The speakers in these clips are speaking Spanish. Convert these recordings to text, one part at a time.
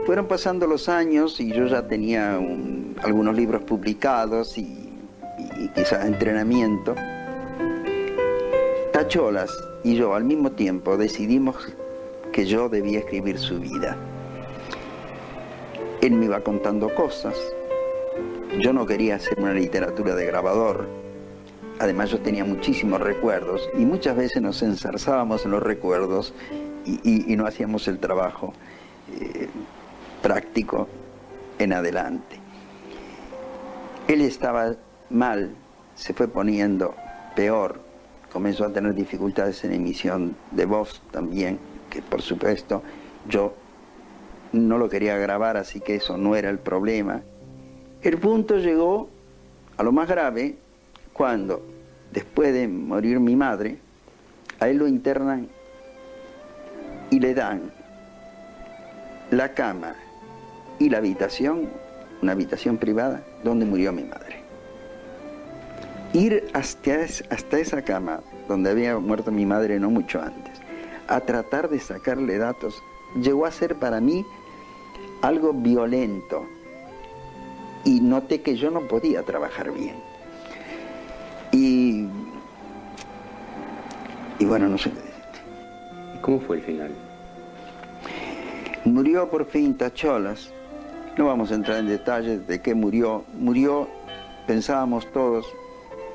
Fueron pasando los años y yo ya tenía algunos libros publicados y quizás entrenamiento. Tacholas y yo al mismo tiempo decidimos que yo debía escribir su vida. Él me iba contando cosas. Yo no quería hacer una literatura de grabador. Además yo tenía muchísimos recuerdos y muchas veces nos enzarzábamos en los recuerdos y no hacíamos el trabajo práctico en adelante. Él estaba mal, se fue poniendo peor, comenzó a tener dificultades en emisión de voz también, que por supuesto yo no lo quería grabar, así que eso no era el problema. El punto llegó a lo más grave cuando, después de morir mi madre, a él lo internan y le dan la cama y la habitación, una habitación privada, donde murió mi madre. Ir hasta esa cama, donde había muerto mi madre no mucho antes, a tratar de sacarle datos, llegó a ser para mí algo violento. Y noté que yo no podía trabajar bien. Y bueno, no sé qué decirte. ¿Y cómo fue el final? Murió por fin Tacholas. No vamos a entrar en detalles de qué murió. Murió, pensábamos todos,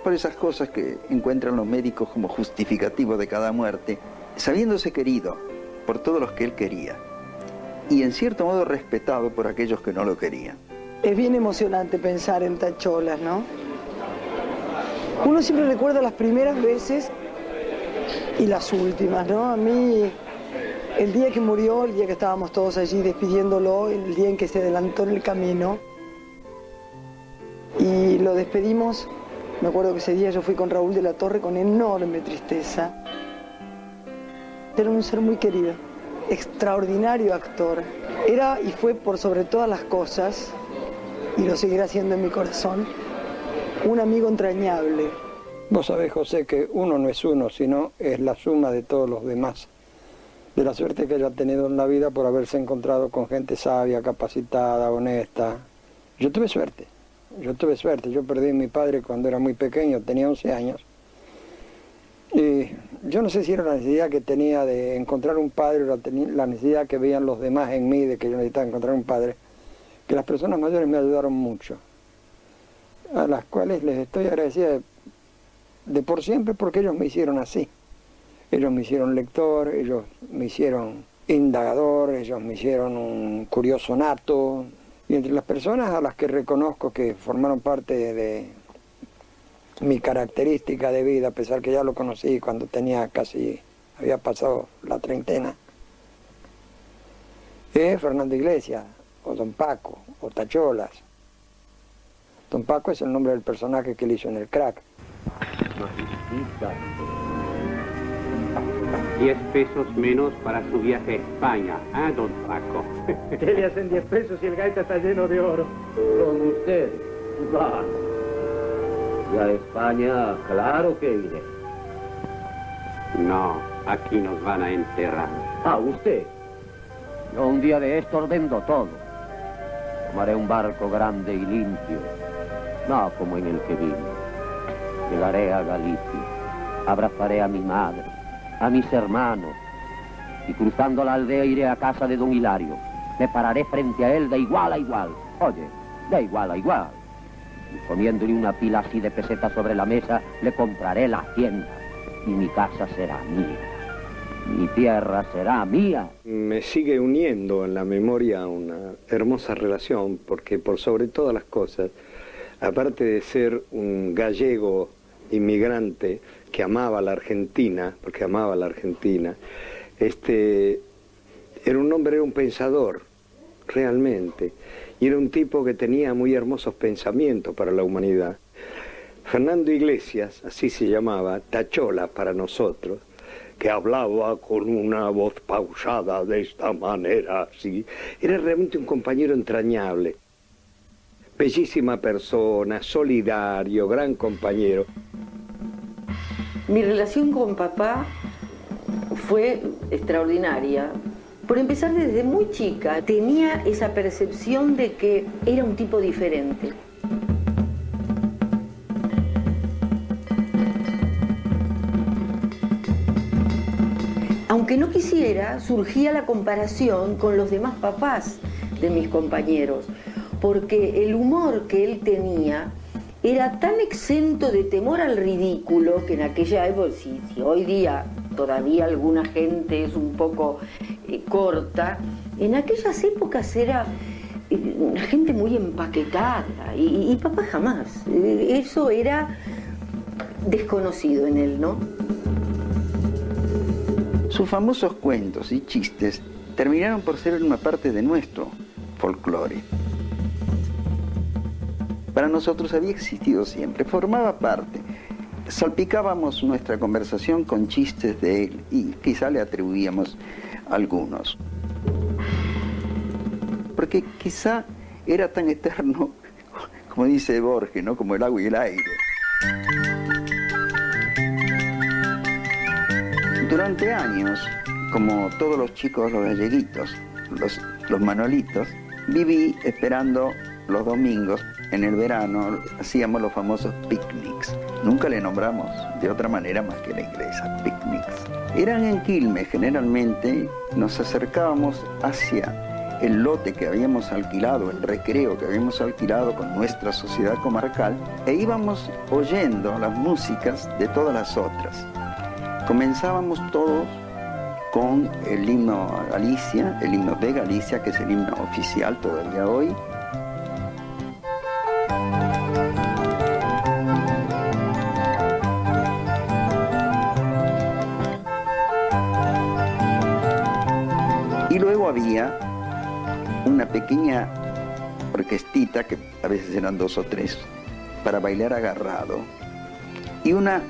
por esas cosas que encuentran los médicos como justificativo de cada muerte, sabiéndose querido por todos los que él quería. Y en cierto modo respetado por aquellos que no lo querían. Es bien emocionante pensar en Tacholas, ¿no? Uno siempre recuerda las primeras veces y las últimas, ¿no? A mí, el día que murió, el día que estábamos todos allí despidiéndolo, el día en que se adelantó en el camino, y lo despedimos, me acuerdo que ese día yo fui con Raúl de la Torre con enorme tristeza. Era un ser muy querido, extraordinario actor. Era y fue por sobre todas las cosas, y lo seguirá siendo en mi corazón, un amigo entrañable. Vos sabés, José, que uno no es uno, sino es la suma de todos los demás. De la suerte que ella ha tenido en la vida por haberse encontrado con gente sabia, capacitada, honesta. Yo tuve suerte. Yo perdí a mi padre cuando era muy pequeño, tenía 11 años. Y yo no sé si era la necesidad que tenía de encontrar un padre o la necesidad que veían los demás en mí de que yo necesitaba encontrar un padre, que las personas mayores me ayudaron mucho, a las cuales les estoy agradecida de por siempre porque ellos me hicieron así. Ellos me hicieron lector, ellos me hicieron indagador, ellos me hicieron un curioso nato. Y entre las personas a las que reconozco que formaron parte de mi característica de vida, a pesar que ya lo conocí cuando había pasado la treintena, es Fernando Iglesias, o Don Paco, o Tacholas. Don Paco es el nombre del personaje que él hizo en el Crack. 10 pesos menos para su viaje a España, ¿ah, Don Paco? ¿Qué le hacen 10 pesos si el gaita está lleno de oro? Con usted, va. Y a España, claro que iré. No, aquí nos van a enterrar. Ah, usted. Yo un día de estos vendo todo. Tomaré un barco grande y limpio, no como en el que vine. Llegaré a Galicia, abrazaré a mi madre, a mis hermanos, y cruzando la aldea iré a casa de don Hilario. Me pararé frente a él de igual a igual. Oye, de igual a igual. Y poniéndole una pila así de pesetas sobre la mesa, le compraré la hacienda. Y mi casa será mía. Mi tierra será mía. Me sigue uniendo en la memoria una hermosa relación, porque por sobre todas las cosas, aparte de ser un gallego inmigrante que amaba la Argentina, porque amaba la Argentina, era un hombre, era un pensador, realmente, y era un tipo que tenía muy hermosos pensamientos para la humanidad. Fernando Iglesias, así se llamaba, Tachola para nosotros, que hablaba con una voz pausada de esta manera, así, era realmente un compañero entrañable. Bellísima persona, solidario, gran compañero. Mi relación con papá fue extraordinaria, Por empezar, desde muy chica tenía esa percepción de que era un tipo diferente. Aunque no quisiera, surgía la comparación con los demás papás de mis compañeros, porque el humor que él tenía era tan exento de temor al ridículo que en aquella época, si hoy día todavía alguna gente es un poco corta, en aquellas épocas era una gente muy empaquetada y papá jamás. Eso era desconocido en él, ¿no? Sus famosos cuentos y chistes terminaron por ser una parte de nuestro folclore. Para nosotros había existido siempre, formaba parte. Salpicábamos nuestra conversación con chistes de él y quizá le atribuíamos algunos. Porque quizá era tan eterno, como dice Borges, ¿no? Como el agua y el aire. Durante años, como todos los chicos, los galleguitos, los manolitos, viví esperando los domingos. En el verano hacíamos los famosos picnics. Nunca le nombramos de otra manera más que la inglesa, picnics. Eran en Quilmes generalmente, nos acercábamos hacia el lote que habíamos alquilado, el recreo que habíamos alquilado con nuestra sociedad comarcal, e íbamos oyendo las músicas de todas las otras. Comenzábamos todos con el himno a Galicia, el himno de Galicia, que es el himno oficial todavía hoy. Y luego había una pequeña orquestita, que a veces eran 2 o 3, para bailar agarrado, y una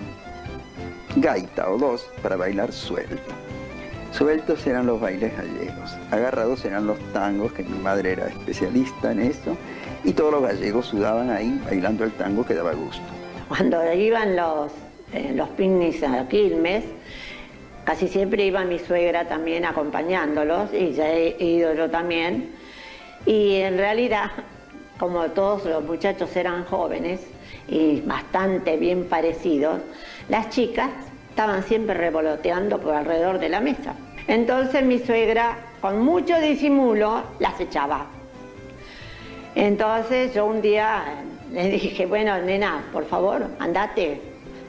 gaita o 2 para bailar suelto. Sueltos eran los bailes gallegos, agarrados eran los tangos, que mi madre era especialista en eso, y todos los gallegos sudaban ahí bailando el tango que daba gusto. Cuando iban los picnics a Quilmes, casi siempre iba mi suegra también acompañándolos, y ya he ido yo también. Y en realidad, como todos los muchachos eran jóvenes y bastante bien parecidos, las chicas estaban siempre revoloteando por alrededor de la mesa. Entonces mi suegra, con mucho disimulo, las echaba. Entonces yo un día le dije, bueno, nena, por favor, andate,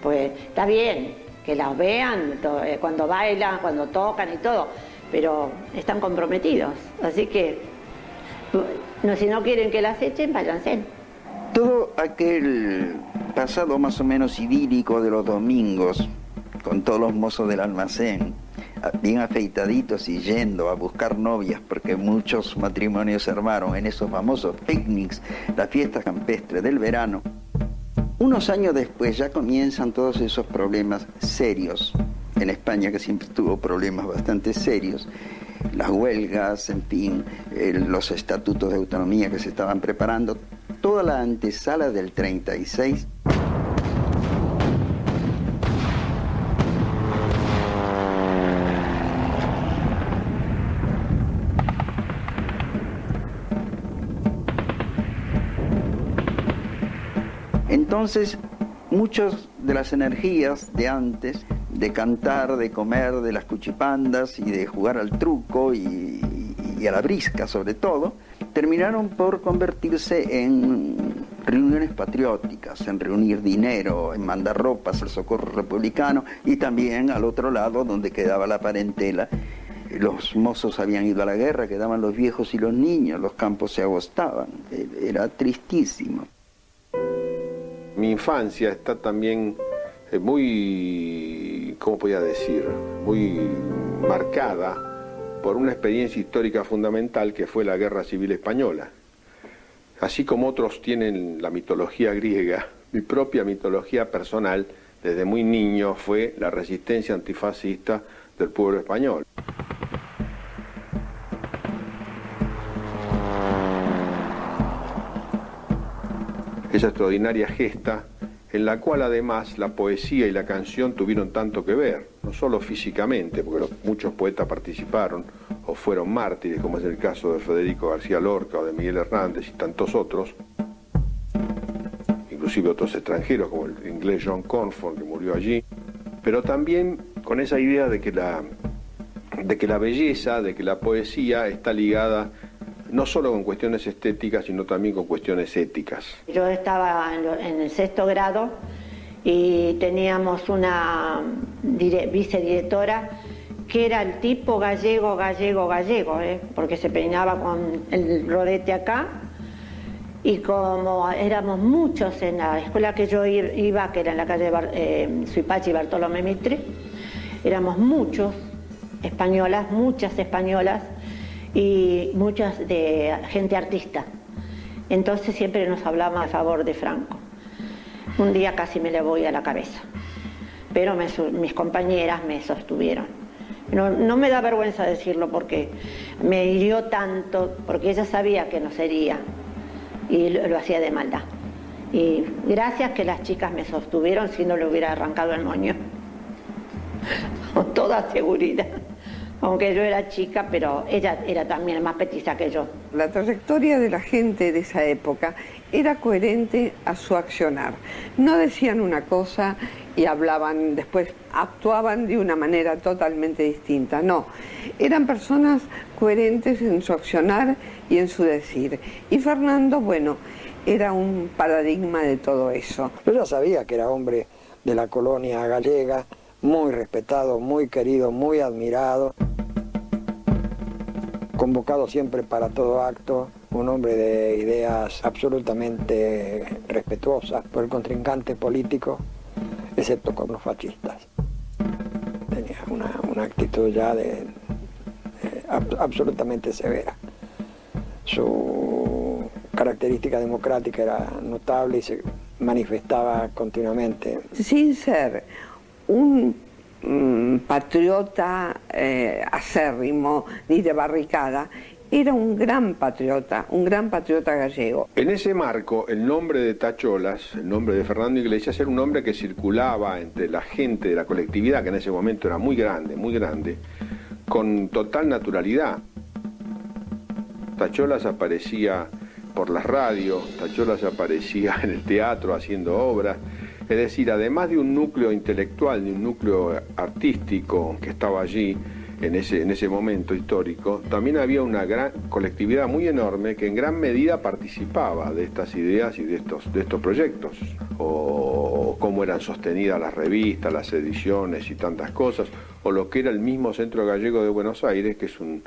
pues está bien que las vean cuando bailan, cuando tocan y todo, pero están comprometidos, así que no, si no quieren que las echen, váyanse. Todo aquel pasado más o menos idílico de los domingos, con todos los mozos del almacén, bien afeitaditos y yendo a buscar novias, porque muchos matrimonios se armaron en esos famosos picnics, las fiestas campestres del verano. Unos años después ya comienzan todos esos problemas serios en España, que siempre tuvo problemas bastante serios, las huelgas, en fin, los estatutos de autonomía que se estaban preparando, toda la antesala del 36. Entonces, muchas de las energías de antes, de cantar, de comer, de las cuchipandas y de jugar al truco y a la brisca sobre todo, terminaron por convertirse en reuniones patrióticas, en reunir dinero, en mandar ropas al Socorro Republicano y también al otro lado donde quedaba la parentela. Los mozos habían ido a la guerra, quedaban los viejos y los niños, los campos se agostaban, era tristísimo. Mi infancia está también muy, ¿cómo podía decir?, muy marcada por una experiencia histórica fundamental que fue la Guerra Civil Española. Así como otros tienen la mitología griega, mi propia mitología personal, desde muy niño, fue la resistencia antifascista del pueblo español. Esa extraordinaria gesta en la cual además la poesía y la canción tuvieron tanto que ver, no solo físicamente, porque muchos poetas participaron, o fueron mártires, como es el caso de Federico García Lorca o de Miguel Hernández y tantos otros, inclusive otros extranjeros como el inglés John Cornforth, que murió allí, pero también con esa idea de que la belleza, de que la poesía está ligada no solo con cuestiones estéticas, sino también con cuestiones éticas. Yo estaba en el 6º grado y teníamos una vicedirectora que era el tipo gallego, porque se peinaba con el rodete acá, y como éramos muchos en la escuela que yo iba, que era en la calle Suipachi y Bartolomé Mitre, éramos muchas españolas, y muchas de gente artista. Entonces siempre nos hablaban a favor de Franco. Un día casi me le voy a la cabeza, pero mis compañeras me sostuvieron. No me da vergüenza decirlo porque me hirió tanto, porque ella sabía que no sería y lo hacía de maldad. Y gracias que las chicas me sostuvieron, si no le hubiera arrancado el moño. Con toda seguridad. Aunque yo era chica, pero ella era también más petiza que yo. La trayectoria de la gente de esa época era coherente a su accionar. No decían una cosa y hablaban, después actuaban de una manera totalmente distinta. No, eran personas coherentes en su accionar y en su decir. Y Fernando, bueno, era un paradigma de todo eso. Yo ya sabía que era hombre de la colonia gallega, muy respetado, muy querido, muy admirado, convocado siempre para todo acto, un hombre de ideas absolutamente respetuosas por el contrincante político, excepto con los fascistas. Tenía una actitud ya absolutamente severa. Su característica democrática era notable y se manifestaba continuamente. Sin ser un patriota acérrimo ni de barricada, era un gran patriota gallego. En ese marco, el nombre de Tacholas, el nombre de Fernando Iglesias, era un nombre que circulaba entre la gente de la colectividad, que en ese momento era muy grande, con total naturalidad. Tacholas aparecía por las radios, Tacholas aparecía en el teatro haciendo obras. Es decir, además de un núcleo intelectual, de un núcleo artístico que estaba allí en ese momento histórico, también había una gran colectividad muy enorme que en gran medida participaba de estas ideas y de estos proyectos, o cómo eran sostenidas las revistas, las ediciones y tantas cosas, o lo que era el mismo Centro Gallego de Buenos Aires, que es un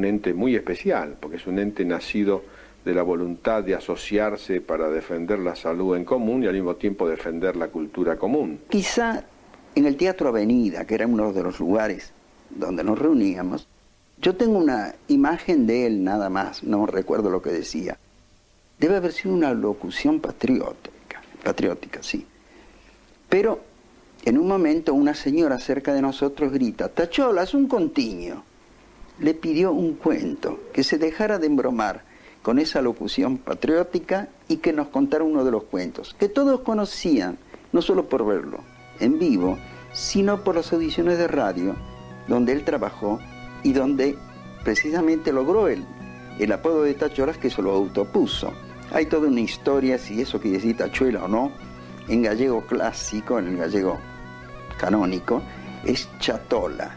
ente muy especial, porque es un ente nacido de la voluntad de asociarse para defender la salud en común y al mismo tiempo defender la cultura común. Quizá en el Teatro Avenida, que era uno de los lugares donde nos reuníamos, yo tengo una imagen de él nada más, no recuerdo lo que decía. Debe haber sido una locución patriótica, sí. Pero en un momento una señora cerca de nosotros grita: «Tacholas, un contiño». Le pidió un cuento, que se dejara de embromar con esa locución patriótica y que nos contara uno de los cuentos, que todos conocían, no solo por verlo en vivo, sino por las audiciones de radio, donde él trabajó y donde precisamente logró el apodo de Tacholas, que se lo autopuso. Hay toda una historia, si eso quiere decir tachuela o no, en gallego clásico, en el gallego canónico, es chatola,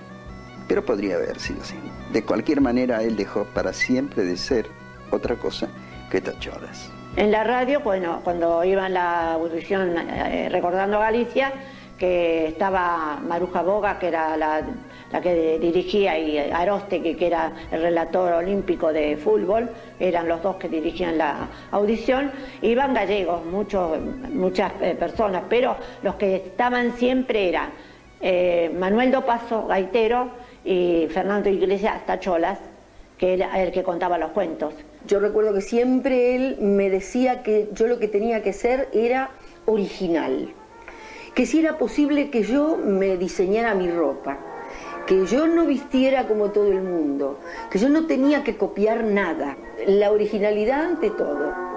pero podría haber sido así. De cualquier manera, él dejó para siempre de ser otra cosa que Tacholas. En la radio, bueno, cuando iba en la audición Recordando Galicia, que estaba Maruja Boga, que era la que dirigía, y Aróstegui, que era el relator olímpico de fútbol, eran los dos que dirigían la audición, iban gallegos, muchas personas, pero los que estaban siempre eran Manuel Dopazo, gaitero, y Fernando Iglesias, Tacholas, que era el que contaba los cuentos. Yo recuerdo que siempre él me decía que yo lo que tenía que ser era original, que si era posible que yo me diseñara mi ropa, que yo no vistiera como todo el mundo, que yo no tenía que copiar nada, la originalidad ante todo.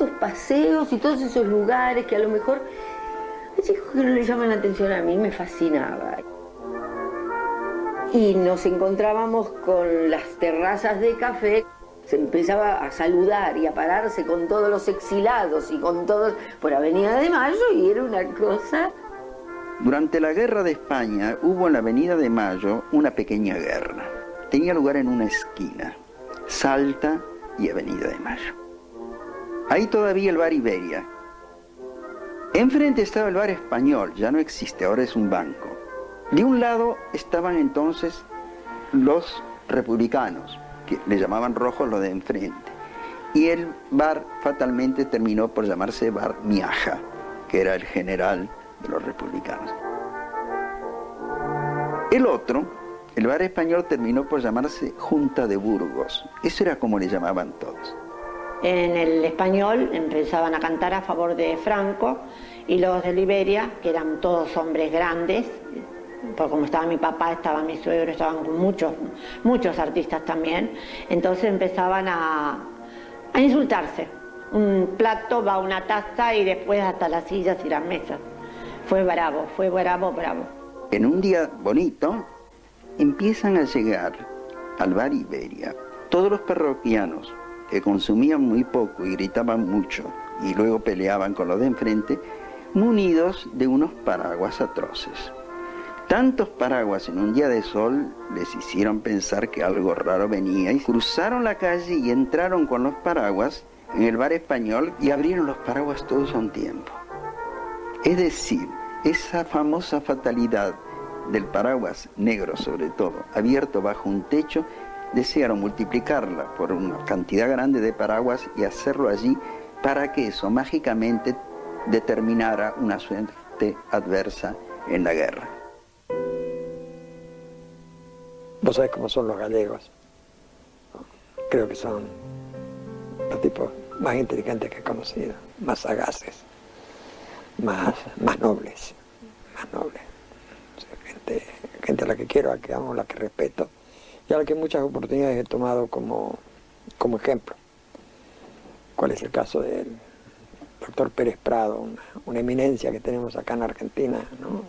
esos paseos y todos esos lugares que a lo mejor hay chicos que no le llaman la atención, a mí me fascinaba. Y nos encontrábamos con las terrazas de café, se empezaba a saludar y a pararse con todos los exilados y con todos por Avenida de Mayo, y era una cosa. Durante la Guerra de España hubo en la Avenida de Mayo una pequeña guerra. Tenía lugar en una esquina, Salta y Avenida de Mayo. Ahí todavía el bar Iberia. Enfrente estaba el bar Español, ya no existe, ahora es un banco. De un lado estaban entonces los republicanos, que le llamaban rojos los de enfrente. Y el bar fatalmente terminó por llamarse bar Miaja, que era el general de los republicanos. El otro, el bar Español, terminó por llamarse Junta de Burgos. Eso era como le llamaban todos. En el Español empezaban a cantar a favor de Franco, y los de Liberia, que eran todos hombres grandes, porque como estaba mi papá, estaba mi suegro, estaban con muchos artistas también, entonces empezaban a insultarse. Un plato va a una taza y después hasta las sillas y las mesas. Fue bravo, bravo. En un día bonito empiezan a llegar al bar Iberia todos los parroquianos que consumían muy poco y gritaban mucho y luego peleaban con los de enfrente, munidos de unos paraguas atroces. Tantos paraguas en un día de sol les hicieron pensar que algo raro venía y cruzaron la calle y entraron con los paraguas en el bar Español y abrieron los paraguas todos a un tiempo. Es decir, esa famosa fatalidad del paraguas negro, sobre todo, abierto bajo un techo, desearon multiplicarla por una cantidad grande de paraguas y hacerlo allí para que eso mágicamente determinara una suerte adversa en la guerra. Vos sabés cómo son los gallegos. Creo que son los tipos más inteligentes que he conocido, más sagaces, más nobles. O sea, gente a la que quiero, a la que amo, a la que respeto, y a la que en muchas oportunidades he tomado como ejemplo. ¿Cuál es el caso del doctor Pérez Prado, una eminencia que tenemos acá en Argentina, ¿no?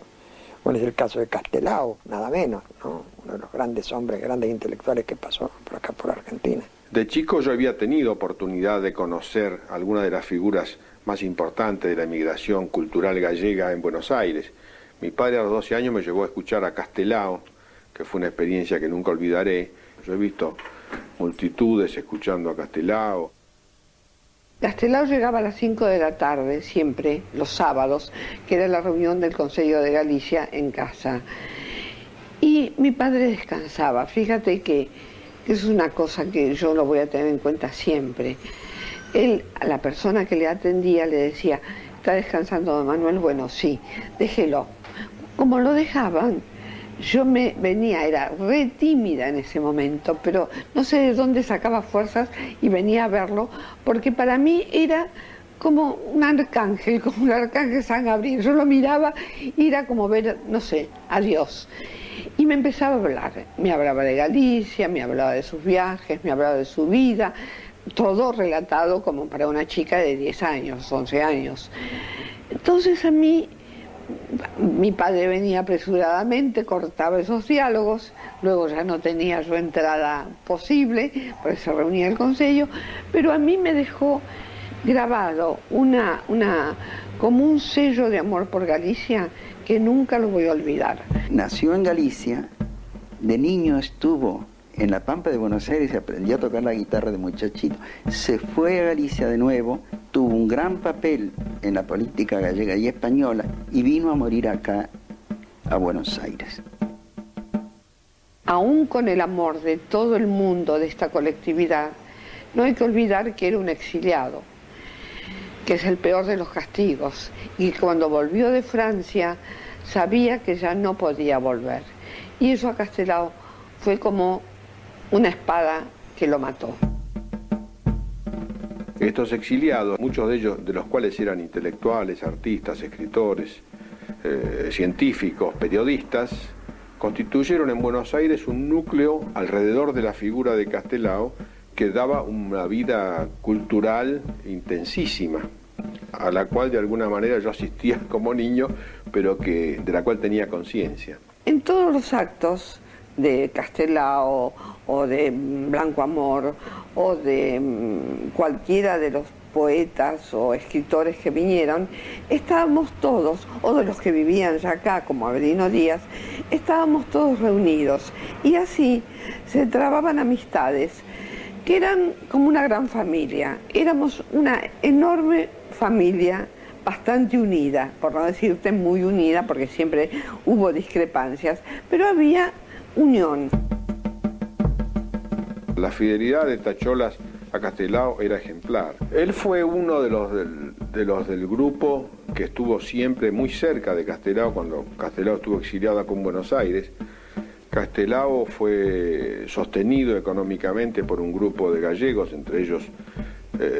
¿Cuál es el caso de Castelao, nada menos, ¿no? Uno de los grandes hombres, grandes intelectuales que pasó por acá, por Argentina? De chico yo había tenido oportunidad de conocer algunas de las figuras más importantes de la emigración cultural gallega en Buenos Aires. Mi padre a los 12 años me llevó a escuchar a Castelao, que fue una experiencia que nunca olvidaré. Yo he visto multitudes escuchando a Castelao. Castelao llegaba a las 5 de la tarde, siempre, los sábados, que era la reunión del Consejo de Galicia en casa. Y mi padre descansaba. Fíjate que es una cosa que yo lo voy a tener en cuenta siempre. Él, a la persona que le atendía, le decía, ¿está descansando don Manuel? Bueno, sí, déjelo. Como lo dejaban, yo me venía, era re tímida en ese momento, pero no sé de dónde sacaba fuerzas y venía a verlo, porque para mí era como un arcángel San Gabriel. Yo lo miraba y era como ver, no sé, a Dios. Y me empezaba a hablar, me hablaba de Galicia, me hablaba de sus viajes, me hablaba de su vida, todo relatado como para una chica de 10 años, 11 años. Entonces a mí, mi padre venía apresuradamente, cortaba esos diálogos, luego ya no tenía yo entrada posible, por eso se reunía el consejo, pero a mí me dejó grabado como un sello de amor por Galicia que nunca lo voy a olvidar. Nació en Galicia, de niño estuvo en la Pampa de Buenos Aires y aprendió a tocar la guitarra de muchachito. Se fue a Galicia de nuevo, tuvo un gran papel en la política gallega y española y vino a morir acá, a Buenos Aires. Aún con el amor de todo el mundo de esta colectividad, no hay que olvidar que era un exiliado, que es el peor de los castigos, y cuando volvió de Francia sabía que ya no podía volver. Y eso a Castelao fue como una espada que lo mató. Estos exiliados, muchos de ellos, de los cuales eran intelectuales, artistas, escritores, científicos, periodistas, constituyeron en Buenos Aires un núcleo alrededor de la figura de Castelao que daba una vida cultural intensísima, a la cual de alguna manera yo asistía como niño, pero de la cual tenía conciencia. En todos los actos de Castelao o de Blanco Amor o de cualquiera de los poetas o escritores que vinieron, estábamos todos, o de los que vivían ya acá, como Avelino Díaz, estábamos todos reunidos y así se trababan amistades que eran como una gran familia. Éramos una enorme familia, bastante unida, por no decirte muy unida, porque siempre hubo discrepancias, pero había unión. La fidelidad de Tacholas a Castelao era ejemplar. Él fue uno de los del grupo que estuvo siempre muy cerca de Castelao cuando Castelao estuvo exiliado acá en Buenos Aires. Castelao fue sostenido económicamente por un grupo de gallegos, entre ellos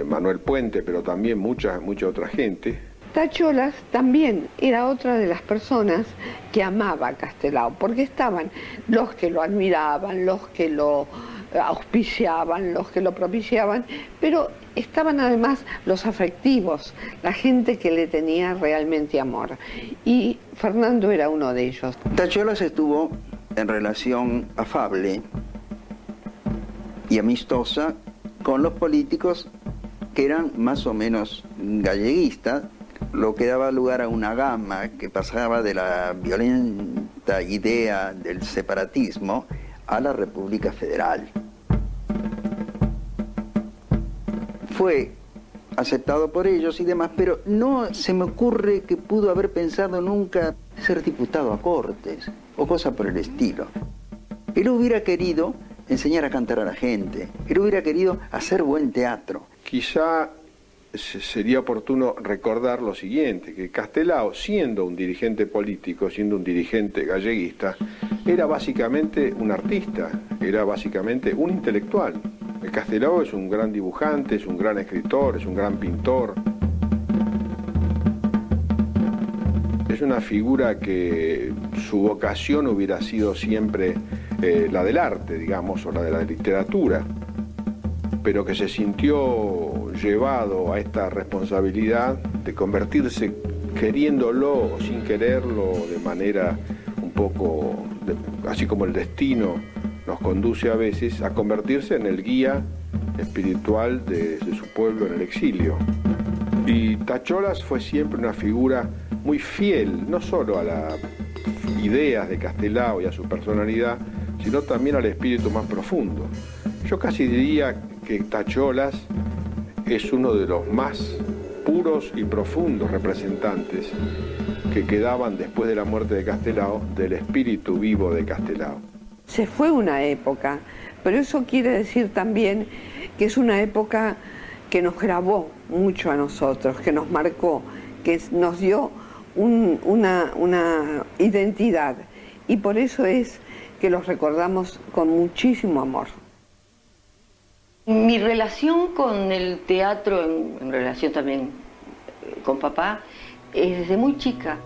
Manuel Puente, pero también mucha otra gente. Tacholas también era otra de las personas que amaba a Castelao, porque estaban los que lo admiraban, los que lo auspiciaban, los que lo propiciaban, pero estaban además los afectivos, la gente que le tenía realmente amor. Y Fernando era uno de ellos. Tacholas estuvo en relación afable y amistosa con los políticos que eran más o menos galleguistas, lo que daba lugar a una gama que pasaba de la violenta idea del separatismo a la República Federal. Fue aceptado por ellos y demás, pero no se me ocurre que pudo haber pensado nunca ser diputado a Cortes o cosa por el estilo. Él hubiera querido enseñar a cantar a la gente, él hubiera querido hacer buen teatro. Quizá sería oportuno recordar lo siguiente, que Castelao, siendo un dirigente político, siendo un dirigente galleguista, era básicamente un artista, era básicamente un intelectual. Castelao es un gran dibujante, es un gran escritor, es un gran pintor. Es una figura que su vocación hubiera sido siempre la del arte, digamos, o la de la literatura, pero que se sintió llevado a esta responsabilidad de convertirse, queriéndolo o sin quererlo, de manera un poco, así como el destino nos conduce a veces, a convertirse en el guía espiritual de su pueblo en el exilio. Y Tacholas fue siempre una figura muy fiel, no solo a las ideas de Castelao y a su personalidad, sino también al espíritu más profundo. Yo casi diría que Tacholas es uno de los más puros y profundos representantes que quedaban después de la muerte de Castelao del espíritu vivo de Castelao. Se fue una época, pero eso quiere decir también que es una época que nos grabó mucho a nosotros, que nos marcó, que nos dio una identidad, y por eso es que los recordamos con muchísimo amor. Mi relación con el teatro, en relación también con papá, es desde muy chica.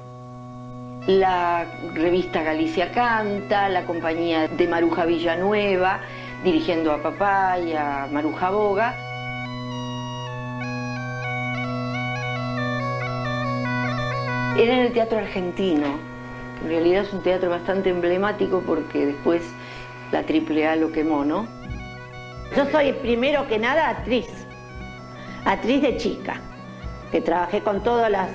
La revista Galicia Canta, la compañía de Maruja Villanueva, dirigiendo a papá y a Maruja Boga. Era en el Teatro Argentino. En realidad es un teatro bastante emblemático porque después la AAA lo quemó, ¿no? Yo soy, primero que nada, actriz de chica, que trabajé con todas las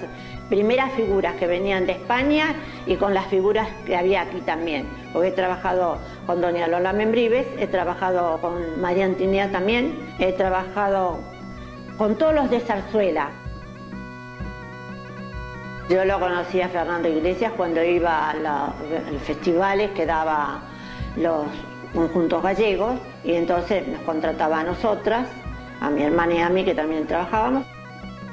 primeras figuras que venían de España y con las figuras que había aquí también. Porque he trabajado con doña Lola Membrives, he trabajado con María Antinea también, he trabajado con todos los de Zarzuela. Yo lo conocí a Fernando Iglesias cuando iba a los festivales que daba los conjuntos gallegos, y entonces nos contrataba a nosotras, a mi hermana y a mí, que también trabajábamos,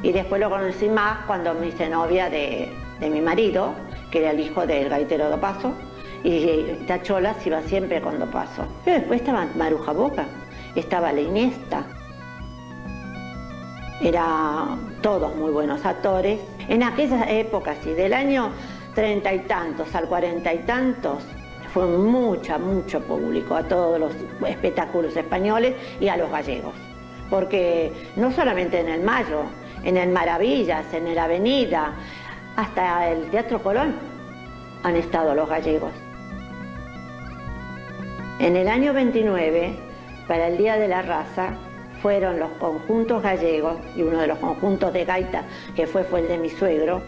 y después lo conocí más cuando me hice novia de mi marido, que era el hijo del gaitero Do Paso, y Tacholas iba siempre con Do Paso. Pero después estaba Maruja Boga, estaba la Iniesta, eran todos muy buenos actores. En aquellas épocas, y del año 30 y tantos al 40 y tantos, Fue mucho público a todos los espectáculos españoles y a los gallegos. Porque no solamente en el Mayo, en el Maravillas, en el Avenida, hasta el Teatro Colón han estado los gallegos. En el año 29, para el Día de la Raza, fueron los conjuntos gallegos, y uno de los conjuntos de gaita que fue el de mi suegro.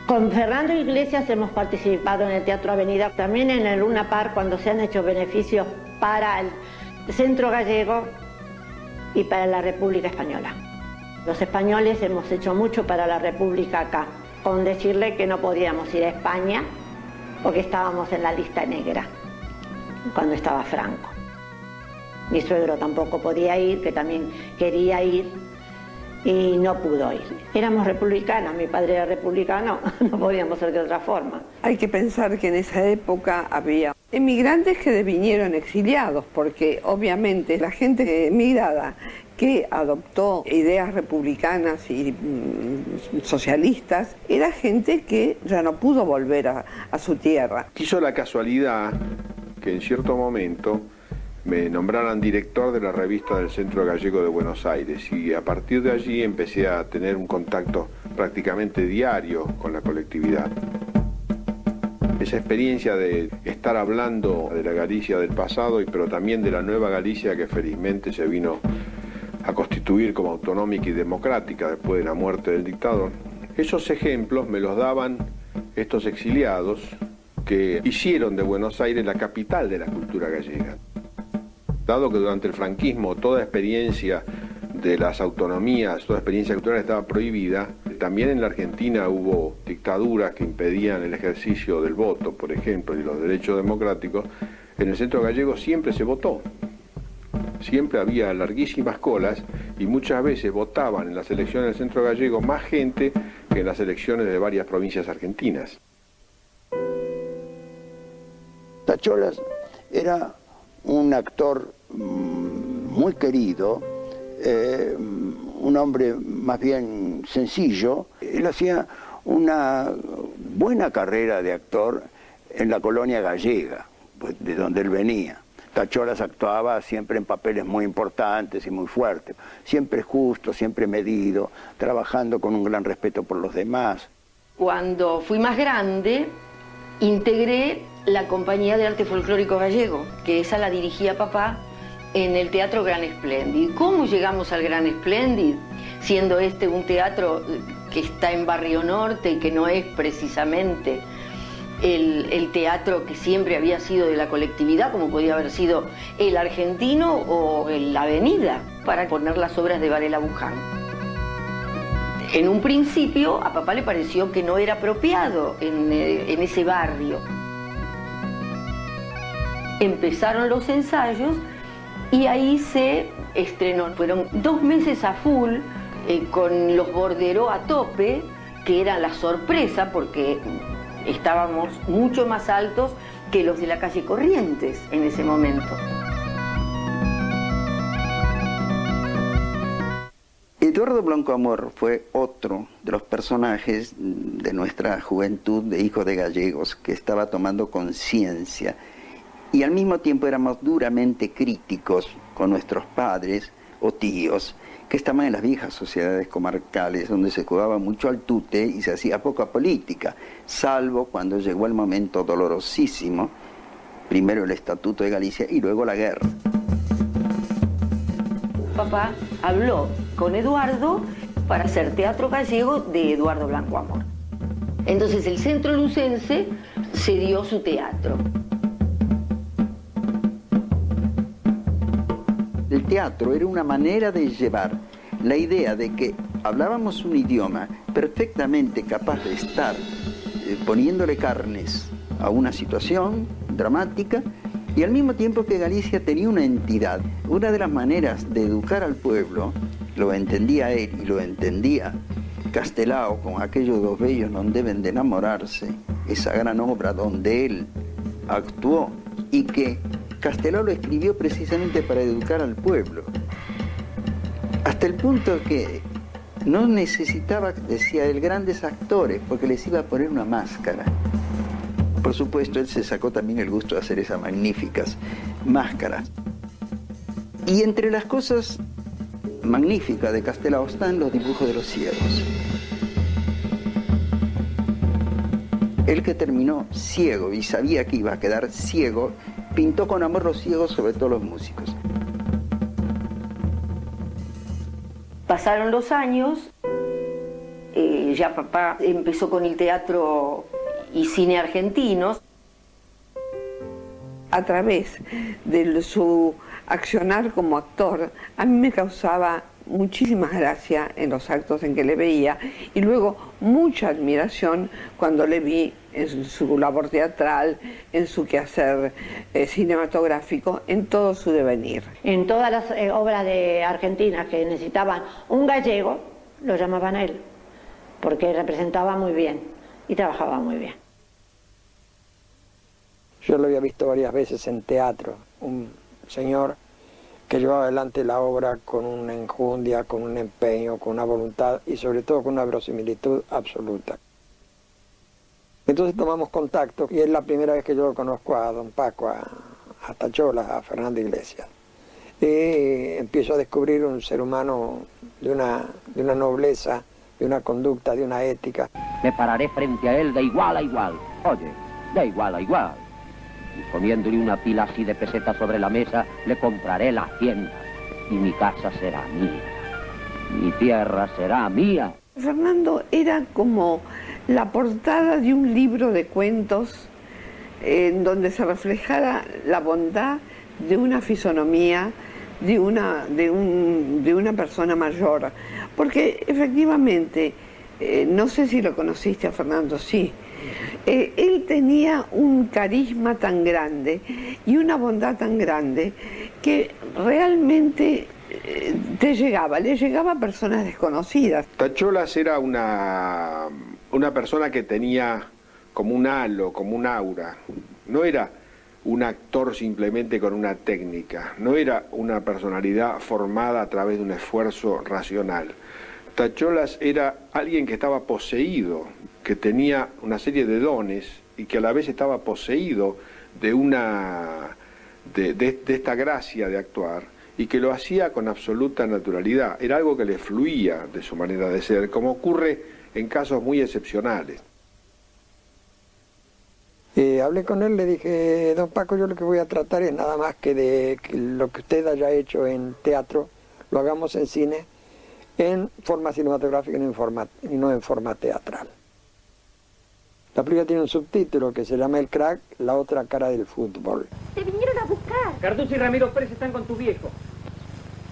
Con Fernando Iglesias hemos participado en el Teatro Avenida, también en el Luna Park, cuando se han hecho beneficios para el Centro Gallego y para la República Española. Los españoles hemos hecho mucho para la República acá, con decirle que no podíamos ir a España porque estábamos en la lista negra cuando estaba Franco. Mi suegro tampoco podía ir, que también quería ir y no pudo ir. Éramos republicanos, mi padre era republicano, no podíamos ser de otra forma. Hay que pensar que en esa época había emigrantes que vinieron exiliados, porque obviamente la gente emigrada que adoptó ideas republicanas y socialistas era gente que ya no pudo volver a su tierra. Quiso la casualidad que en cierto momento me nombraran director de la revista del Centro Gallego de Buenos Aires, y a partir de allí empecé a tener un contacto prácticamente diario con la colectividad. Esa experiencia de estar hablando de la Galicia del pasado, pero también de la nueva Galicia que felizmente se vino a constituir como autonómica y democrática después de la muerte del dictador, esos ejemplos me los daban estos exiliados que hicieron de Buenos Aires la capital de la cultura gallega. Dado que durante el franquismo toda experiencia de las autonomías, toda experiencia cultural estaba prohibida, también en la Argentina hubo dictaduras que impedían el ejercicio del voto, por ejemplo, y los derechos democráticos. En el Centro Gallego siempre se votó. Siempre había larguísimas colas y muchas veces votaban en las elecciones del Centro Gallego más gente que en las elecciones de varias provincias argentinas. Tacholas era un actor muy querido, un hombre más bien sencillo. Él hacía una buena carrera de actor en la colonia gallega, pues, de donde él venía. Tacholas actuaba siempre en papeles muy importantes y muy fuertes, siempre justo, siempre medido, trabajando con un gran respeto por los demás. Cuando fui más grande, integré la Compañía de Arte Folclórico Gallego, que esa la dirigía papá en el Teatro Gran Esplendid. ¿Cómo llegamos al Gran Esplendid? Siendo este un teatro que está en Barrio Norte y que no es precisamente el teatro que siempre había sido de la colectividad, como podía haber sido el Argentino o la Avenida, para poner las obras de Varela Buján. En un principio a papá le pareció que no era apropiado en ese barrio. Empezaron los ensayos y ahí se estrenó. Fueron 2 meses a full, con los borderos a tope, que era la sorpresa porque estábamos mucho más altos que los de la calle Corrientes en ese momento. Eduardo Blanco Amor fue otro de los personajes de nuestra juventud de hijos de gallegos que estaba tomando conciencia, y al mismo tiempo éramos duramente críticos con nuestros padres o tíos que estaban en las viejas sociedades comarcales donde se jugaba mucho al tute y se hacía poca política, salvo cuando llegó el momento dolorosísimo, primero el Estatuto de Galicia y luego la guerra. Papá habló con Eduardo para hacer teatro gallego de Eduardo Blanco Amor. Entonces el Centro Lucense cedió su teatro. El teatro era una manera de llevar la idea de que hablábamos un idioma perfectamente capaz de estar poniéndole carnes a una situación dramática, y al mismo tiempo que Galicia tenía una entidad. Una de las maneras de educar al pueblo, lo entendía él y lo entendía Castelao con aquellos 2 bellos no deben de enamorarse, esa gran obra donde él actuó y que Castelao lo escribió precisamente para educar al pueblo. Hasta el punto que no necesitaba, decía él, grandes actores porque les iba a poner una máscara. Por supuesto, él se sacó también el gusto de hacer esas magníficas máscaras. Y entre las cosas magníficas de Castelao están los dibujos de los ciegos. Él, que terminó ciego y sabía que iba a quedar ciego, pintó con amor los ciegos, sobre todo los músicos. Pasaron los años, ya papá empezó con el teatro y cine argentinos. A través de su accionar como actor, a mí me causaba muchísima gracia en los actos en que le veía y luego mucha admiración cuando le vi en su labor teatral, en su quehacer cinematográfico, en todo su devenir. En todas las obras de Argentina que necesitaban un gallego, lo llamaban a él, porque representaba muy bien y trabajaba muy bien. Yo lo había visto varias veces en teatro, un señor que llevaba adelante la obra con una enjundia, con un empeño, con una voluntad y sobre todo con una verosimilitud absoluta. Entonces tomamos contacto y es la primera vez que yo lo conozco a don Paco, a Tachola, a Fernando Iglesias. Y empiezo a descubrir un ser humano de una nobleza, de una conducta, de una ética. Me pararé frente a él de igual a igual. Oye, de igual a igual. Y poniéndole una pila así de pesetas sobre la mesa, le compraré la hacienda. Y mi casa será mía. Mi tierra será mía. Fernando era como la portada de un libro de cuentos en donde se reflejara la bondad de una fisonomía, de una persona mayor. Porque efectivamente, no sé si lo conociste a Fernando, sí. Él tenía un carisma tan grande y una bondad tan grande que realmente le llegaba a personas desconocidas. Tacholas era una persona que tenía como un halo, como un aura. No era un actor simplemente con una técnica, no era una personalidad formada a través de un esfuerzo racional. Tacholas era alguien que estaba poseído, que tenía una serie de dones y que a la vez estaba poseído de esta gracia de actuar y que lo hacía con absoluta naturalidad. Era algo que le fluía de su manera de ser, como ocurre en casos muy excepcionales. Hablé con él, le dije, don Paco, yo lo que voy a tratar es nada más que de que lo que usted haya hecho en teatro, lo hagamos en cine, en forma cinematográfica y no en forma teatral. La película tiene un subtítulo que se llama El crack, la otra cara del fútbol. Te vinieron a buscar. Cardoso y Ramiro Pérez están con tu viejo.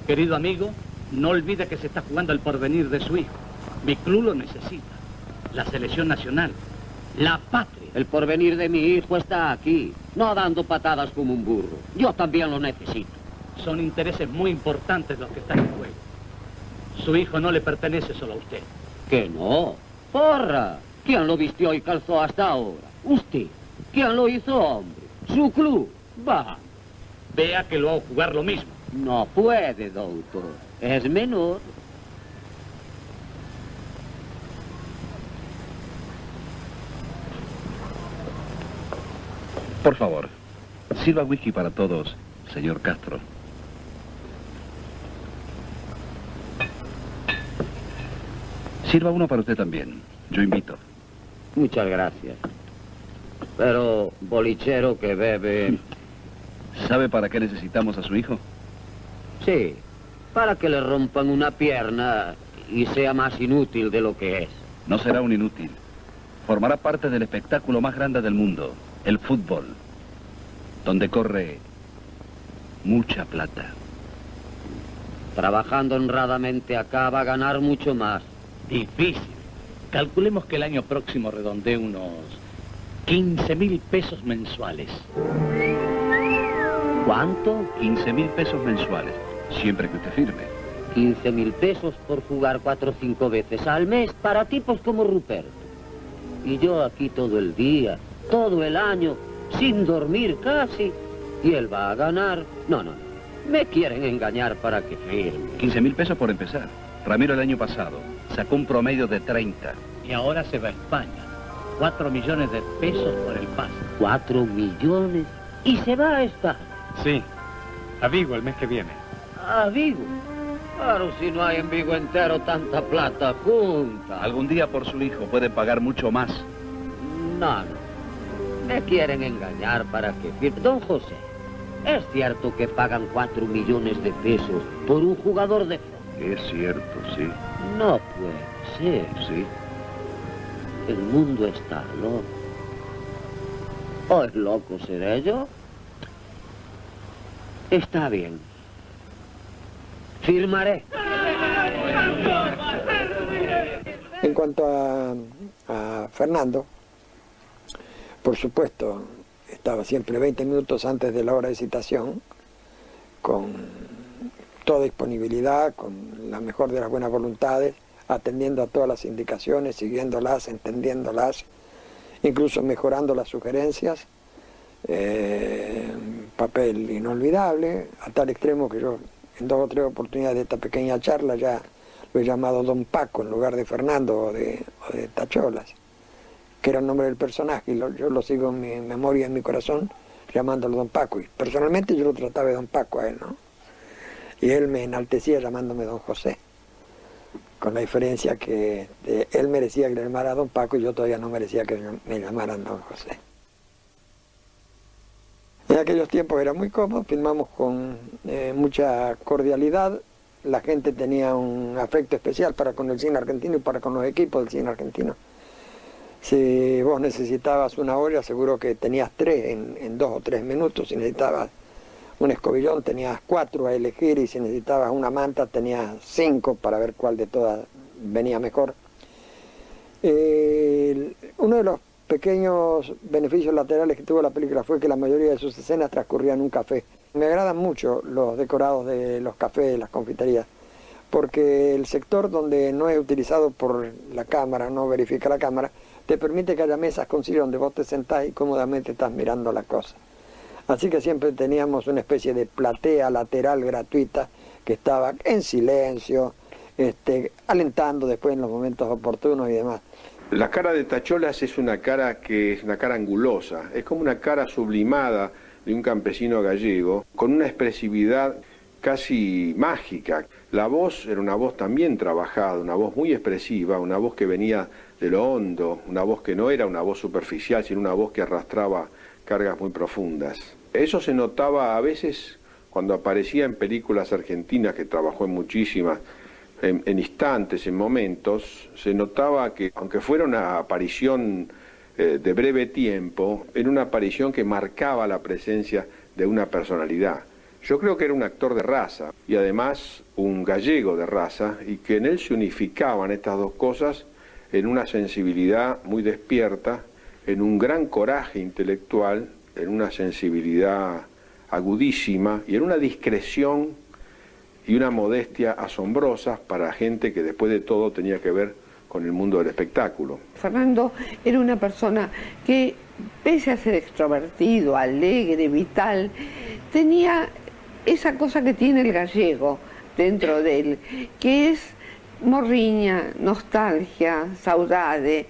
Querido amigo, no olvide que se está jugando el porvenir de su hijo. Mi club lo necesita. La selección nacional. La patria. El porvenir de mi hijo está aquí, no dando patadas como un burro. Yo también lo necesito. Son intereses muy importantes los que están en juego. Su hijo no le pertenece solo a usted. ¿Que no? ¡Porra! ¿Quién lo vistió y calzó hasta ahora? Usted. ¿Quién lo hizo hombre? Su club. Va. Vea que lo hago jugar lo mismo. No puede, doctor. Es menor. Por favor, sirva whisky para todos, señor Castro. Sirva uno para usted también. Yo invito. Muchas gracias. Pero, bolichero que bebe... ¿Sabe para qué necesitamos a su hijo? Sí, para que le rompan una pierna y sea más inútil de lo que es. No será un inútil. Formará parte del espectáculo más grande del mundo, el fútbol, donde corre mucha plata. Trabajando honradamente acá va a ganar mucho más. Difícil. Calculemos que el año próximo redondee unos 15.000 pesos mensuales. ¿Cuánto? 15.000 pesos mensuales, siempre que usted firme. 15.000 pesos por jugar 4 o 5 veces al mes para tipos como Ruperto. Y yo aquí todo el día, todo el año, sin dormir casi. Y él va a ganar. No. Me quieren engañar para que firme. 15.000 pesos por empezar. Ramiro el año pasado sacó un promedio de 30. Y ahora se va a España. 4 millones de pesos por el pase. 4 millones. ¿Y se va a España? Sí, a Vigo el mes que viene. ¿A Vigo? Claro, si no hay en Vigo entero tanta plata junta. Algún día por su hijo puede pagar mucho más. No. Me quieren engañar para que firme. Don José, ¿es cierto que pagan 4 millones de pesos por un jugador de fútbol? Es cierto, sí. No puede ser. Sí. El mundo está loco. ¿O es loco seré yo? Está bien. Firmaré. En cuanto a Fernando, por supuesto, estaba siempre 20 minutos antes de la hora de citación, con toda disponibilidad, con la mejor de las buenas voluntades, atendiendo a todas las indicaciones, siguiéndolas, entendiéndolas, incluso mejorando las sugerencias. Papel inolvidable, a tal extremo que yo en 2 o 3 oportunidades de esta pequeña charla ya lo he llamado Don Paco en lugar de Fernando o de Tacholas, que era el nombre del personaje, y yo lo sigo en mi memoria, en mi corazón, llamándolo Don Paco. Y personalmente yo lo trataba de Don Paco a él, ¿no? Y él me enaltecía llamándome Don José, con la diferencia que él merecía que le llamara Don Paco y yo todavía no merecía que me llamaran Don José. En aquellos tiempos era muy cómodo, filmamos con mucha cordialidad, la gente tenía un afecto especial para con el cine argentino y para con los equipos del cine argentino. Si vos necesitabas una olla, seguro que tenías 3 en 2 o 3 minutos. Si necesitabas un escobillón, tenías 4 a elegir, y si necesitabas una manta, tenías 5 para ver cuál de todas venía mejor. Uno de los pequeños beneficios laterales que tuvo la película fue que la mayoría de sus escenas transcurrían en un café. Me agradan mucho los decorados de los cafés, las confiterías, porque el sector donde no es utilizado por la cámara, no verifica la cámara, te permite que haya mesas con sillón donde vos te sentás y cómodamente estás mirando la cosa. Así que siempre teníamos una especie de platea lateral gratuita que estaba en silencio, alentando después en los momentos oportunos y demás. La cara de Tacholas es una cara que es una cara angulosa, es como una cara sublimada de un campesino gallego, con una expresividad casi mágica. La voz era una voz también trabajada, una voz muy expresiva, una voz que venía de lo hondo, una voz que no era una voz superficial, sino una voz que arrastraba cargas muy profundas. Eso se notaba a veces cuando aparecía en películas argentinas, que trabajó en muchísimas, en instantes, en momentos, se notaba que, aunque fuera una aparición de breve tiempo, era una aparición que marcaba la presencia de una personalidad. Yo creo que era un actor de raza y además un gallego de raza, y que en él se unificaban estas dos cosas en una sensibilidad muy despierta, en un gran coraje intelectual, en una sensibilidad agudísima y en una discreción y una modestia asombrosas para gente que después de todo tenía que ver con el mundo del espectáculo. Fernando era una persona que, pese a ser extrovertido, alegre, vital, tenía esa cosa que tiene el gallego dentro de él, que es morriña, nostalgia, saudade,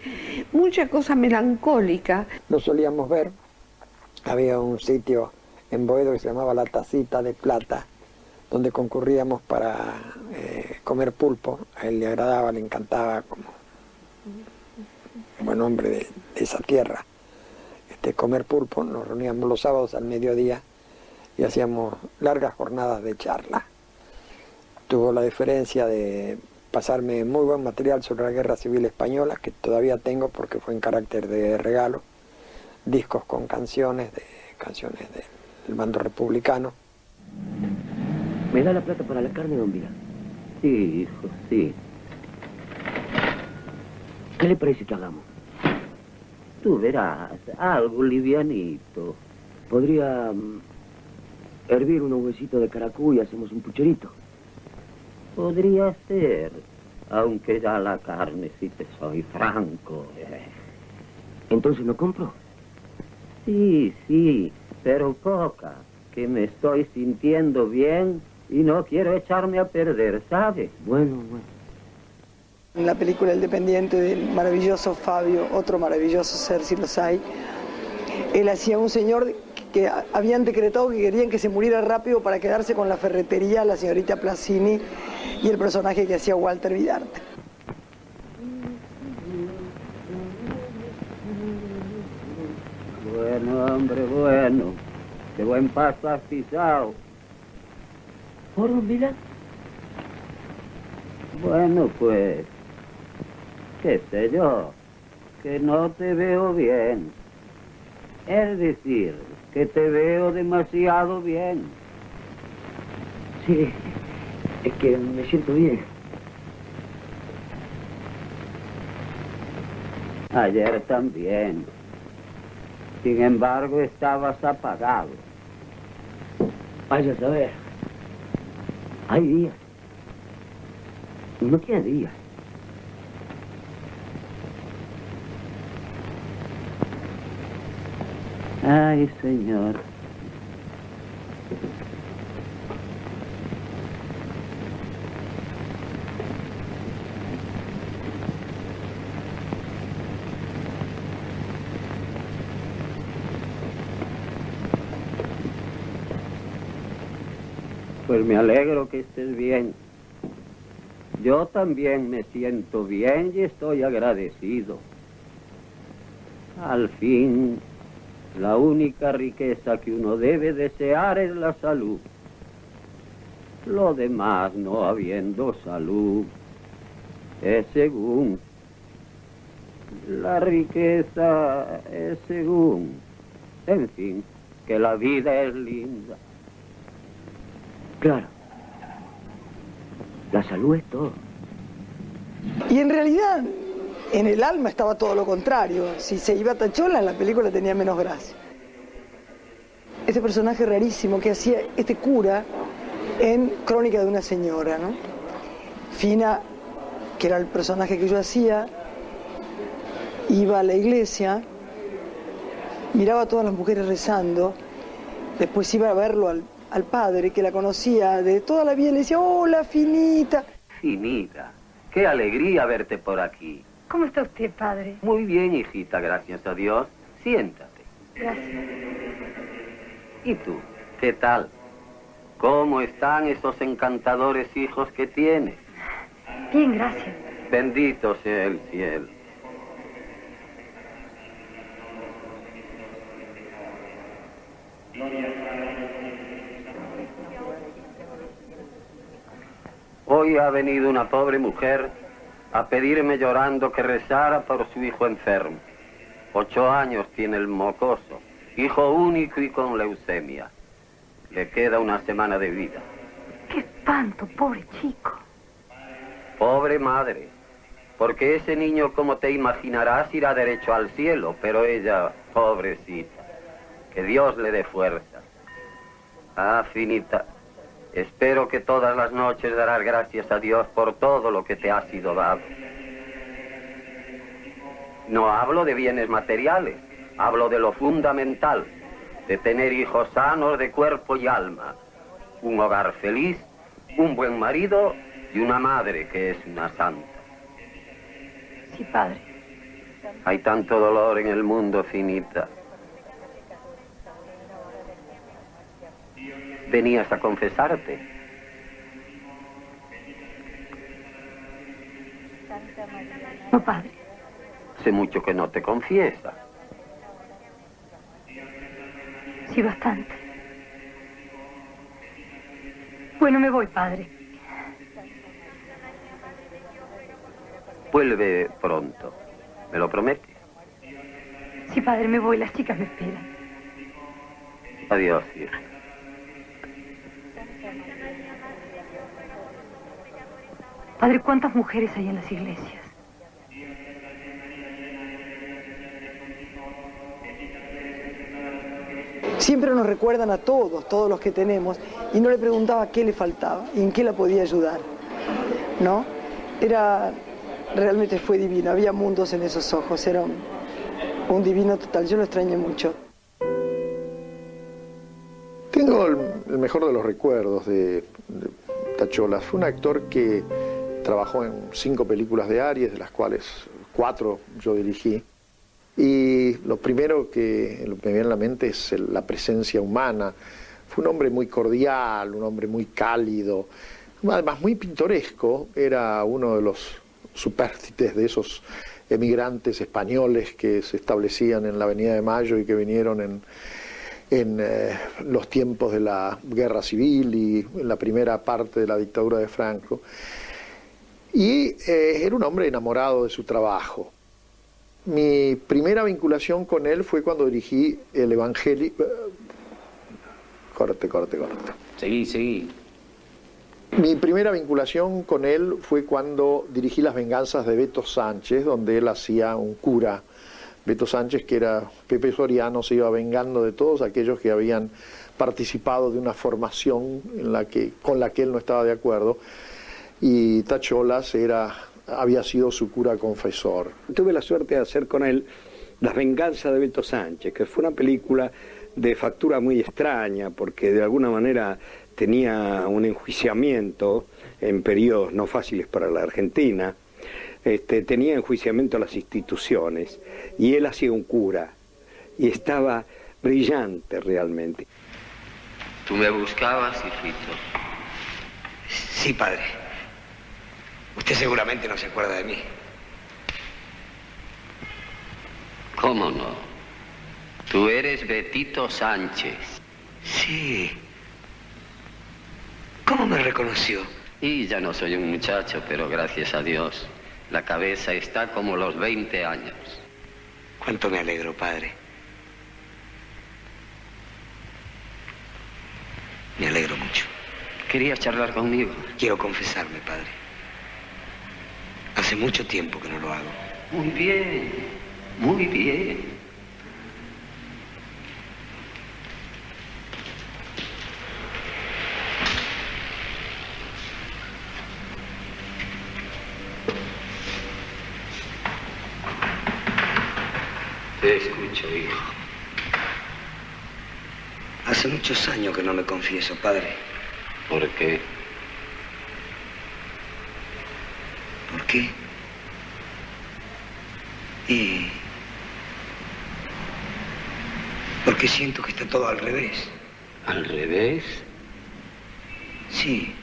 mucha cosa melancólica. Lo solíamos ver, había un sitio en Boedo que se llamaba La Tacita de Plata, donde concurríamos para comer pulpo. A él le agradaba, le encantaba, como buen hombre de esa tierra, comer pulpo. Nos reuníamos los sábados al mediodía y hacíamos largas jornadas de charla. Tuvo la diferencia de pasarme muy buen material sobre la Guerra Civil Española, que todavía tengo porque fue en carácter de regalo, discos con canciones del bando republicano. ¿Me da la plata para la carne, don Vila? Sí, hijo, sí. ¿Qué le parece que hagamos? Tú verás, algo livianito. Podría hervir unos huesitos de caracú y hacemos un pucherito. Podría ser, aunque ya la carne, si te soy franco. ¿Entonces no compro? Sí, pero poca, que me estoy sintiendo bien y no quiero echarme a perder, ¿sabes? Bueno. En la película El Dependiente del maravilloso Fabio, otro maravilloso ser si los hay, él hacía un señor que habían decretado que querían que se muriera rápido para quedarse con la ferretería, la señorita Placini y el personaje que hacía Walter Vidarte. Bueno, hombre, bueno. Qué buen paso has pisado. ¿Por un milagro? Bueno, pues, qué sé yo, que no te veo bien. Es decir, que te veo demasiado bien. Sí, es que me siento bien. Ayer también. Sin embargo, estabas apagado. Vaya a saber. Hay días. No tiene días. Ay, señor. Pues me alegro que estés bien. Yo también me siento bien y estoy agradecido. Al fin, la única riqueza que uno debe desear es la salud. Lo demás, no habiendo salud, es según. La riqueza es según. En fin, que la vida es linda. Claro. La salud es todo. Y en realidad, en el alma estaba todo lo contrario. Si se iba Tachola, en la película tenía menos gracia. Este personaje rarísimo que hacía este cura en Crónica de una señora, ¿no? Fina, que era el personaje que yo hacía, iba a la iglesia, miraba a todas las mujeres rezando, después iba a verlo al padre, que la conocía de toda la vida, y le decía, hola, Finita. Finita, qué alegría verte por aquí. ¿Cómo está usted, padre? Muy bien, hijita, gracias a Dios. Siéntate. Gracias. ¿Y tú? ¿Qué tal? ¿Cómo están esos encantadores hijos que tienes? Bien, gracias. Bendito sea el cielo. Hoy ha venido una pobre mujer a pedirme llorando que rezara por su hijo enfermo. 8 años tiene el mocoso, hijo único y con leucemia. Le queda una semana de vida. ¡Qué espanto, pobre chico! Pobre madre, porque ese niño, como te imaginarás, irá derecho al cielo, pero ella, pobrecita, que Dios le dé fuerza. Ah, Finita, espero que todas las noches darás gracias a Dios por todo lo que te ha sido dado. No hablo de bienes materiales, hablo de lo fundamental, de tener hijos sanos de cuerpo y alma, un hogar feliz, un buen marido y una madre que es una santa. Sí, padre. Hay tanto dolor en el mundo, Finita. ¿Venías a confesarte? No, padre. Hace mucho que no te confiesas. Sí, bastante. Bueno, me voy, padre. Vuelve pronto. ¿Me lo prometes? Sí, padre, me voy. Las chicas me esperan. Adiós, hija. Padre, ¿cuántas mujeres hay en las iglesias? Siempre nos recuerdan a todos los que tenemos, y no le preguntaba qué le faltaba y en qué la podía ayudar, ¿no? Realmente fue divino, había mundos en esos ojos, era un divino total, yo lo extrañé mucho. Tengo el mejor de los recuerdos de Tachola. Fue un actor que trabajó en 5 películas de Aries, de las cuales 4 yo dirigí. Y lo primero que me viene a la mente es la presencia humana. Fue un hombre muy cordial, un hombre muy cálido, además muy pintoresco. Era uno de los supérstites de esos emigrantes españoles que se establecían en la Avenida de Mayo y que vinieron en los tiempos de la Guerra Civil y en la primera parte de la dictadura de Franco. Y era un hombre enamorado de su trabajo. Mi primera vinculación con él fue cuando dirigí el Evangelio. Corte. Seguí. Mi primera vinculación con él fue cuando dirigí Las venganzas de Beto Sánchez, donde él hacía un cura. Beto Sánchez, que era Pepe Soriano, se iba vengando de todos aquellos que habían participado de una formación con la que él no estaba de acuerdo, y Tacholas había sido su cura confesor. Tuve la suerte de hacer con él Las venganzas de Beto Sánchez, que fue una película de factura muy extraña, porque de alguna manera tenía un enjuiciamiento en periodos no fáciles para la Argentina. Tenía enjuiciamiento a las instituciones, y él hacía un cura, y estaba brillante realmente. Tú me buscabas, hijito. Sí, padre. Usted seguramente no se acuerda de mí. ¿Cómo no? Tú eres Betito Sánchez. Sí. ¿Cómo me reconoció? Y ya no soy un muchacho, pero gracias a Dios, la cabeza está como los 20 años. Cuánto me alegro, padre. Me alegro mucho. ¿Querías charlar conmigo? Quiero confesarme, padre. Hace mucho tiempo que no lo hago. Muy bien, muy bien. Te escucho, hijo. Hace muchos años que no me confieso, padre. ¿Por qué? ¿Por qué? Porque siento que está todo al revés. ¿Al revés? Sí.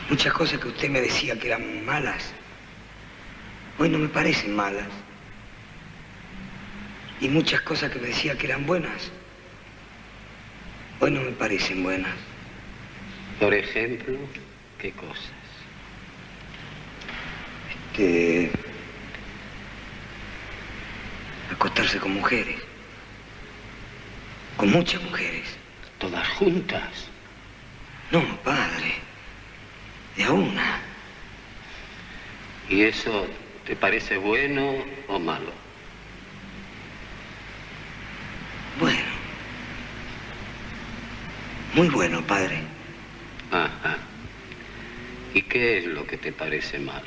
Muchas cosas que usted me decía que eran malas, hoy no me parecen malas. Y muchas cosas que me decía que eran buenas, hoy no me parecen buenas. Por ejemplo, ¿qué cosas? Acostarse con mujeres. Con muchas mujeres. ¿Todas juntas? No, padre. De a una. ¿Y eso te parece bueno o malo? Bueno. Muy bueno, padre. Ajá. ¿Y qué es lo que te parece malo?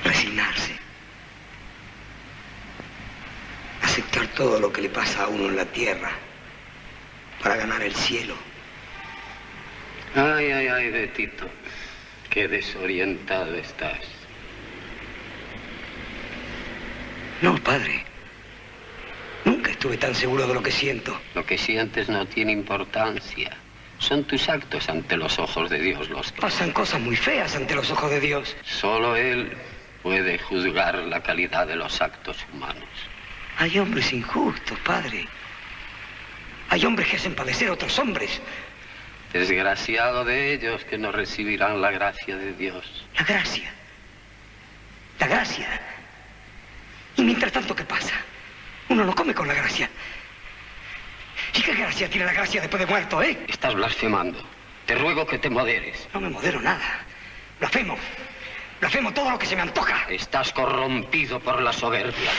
Resignarse. Aceptar todo lo que le pasa a uno en la tierra para ganar el cielo. Ay, Betito. Qué desorientado estás. No, padre. Nunca estuve tan seguro de lo que siento. Lo que sientes no tiene importancia. Son tus actos ante los ojos de Dios los que... Pasan cosas muy feas ante los ojos de Dios. Solo Él puede juzgar la calidad de los actos humanos. Hay hombres injustos, padre. Hay hombres que hacen padecer a otros hombres. Desgraciado de ellos que no recibirán la gracia de Dios. La gracia. La gracia. Y mientras tanto, ¿qué pasa? Uno no come con la gracia. ¿Y qué gracia tiene la gracia después de muerto, eh? Estás blasfemando. Te ruego que te moderes. No me modero nada. Blasfemo. Blasfemo todo lo que se me antoja. Estás corrompido por la soberbia.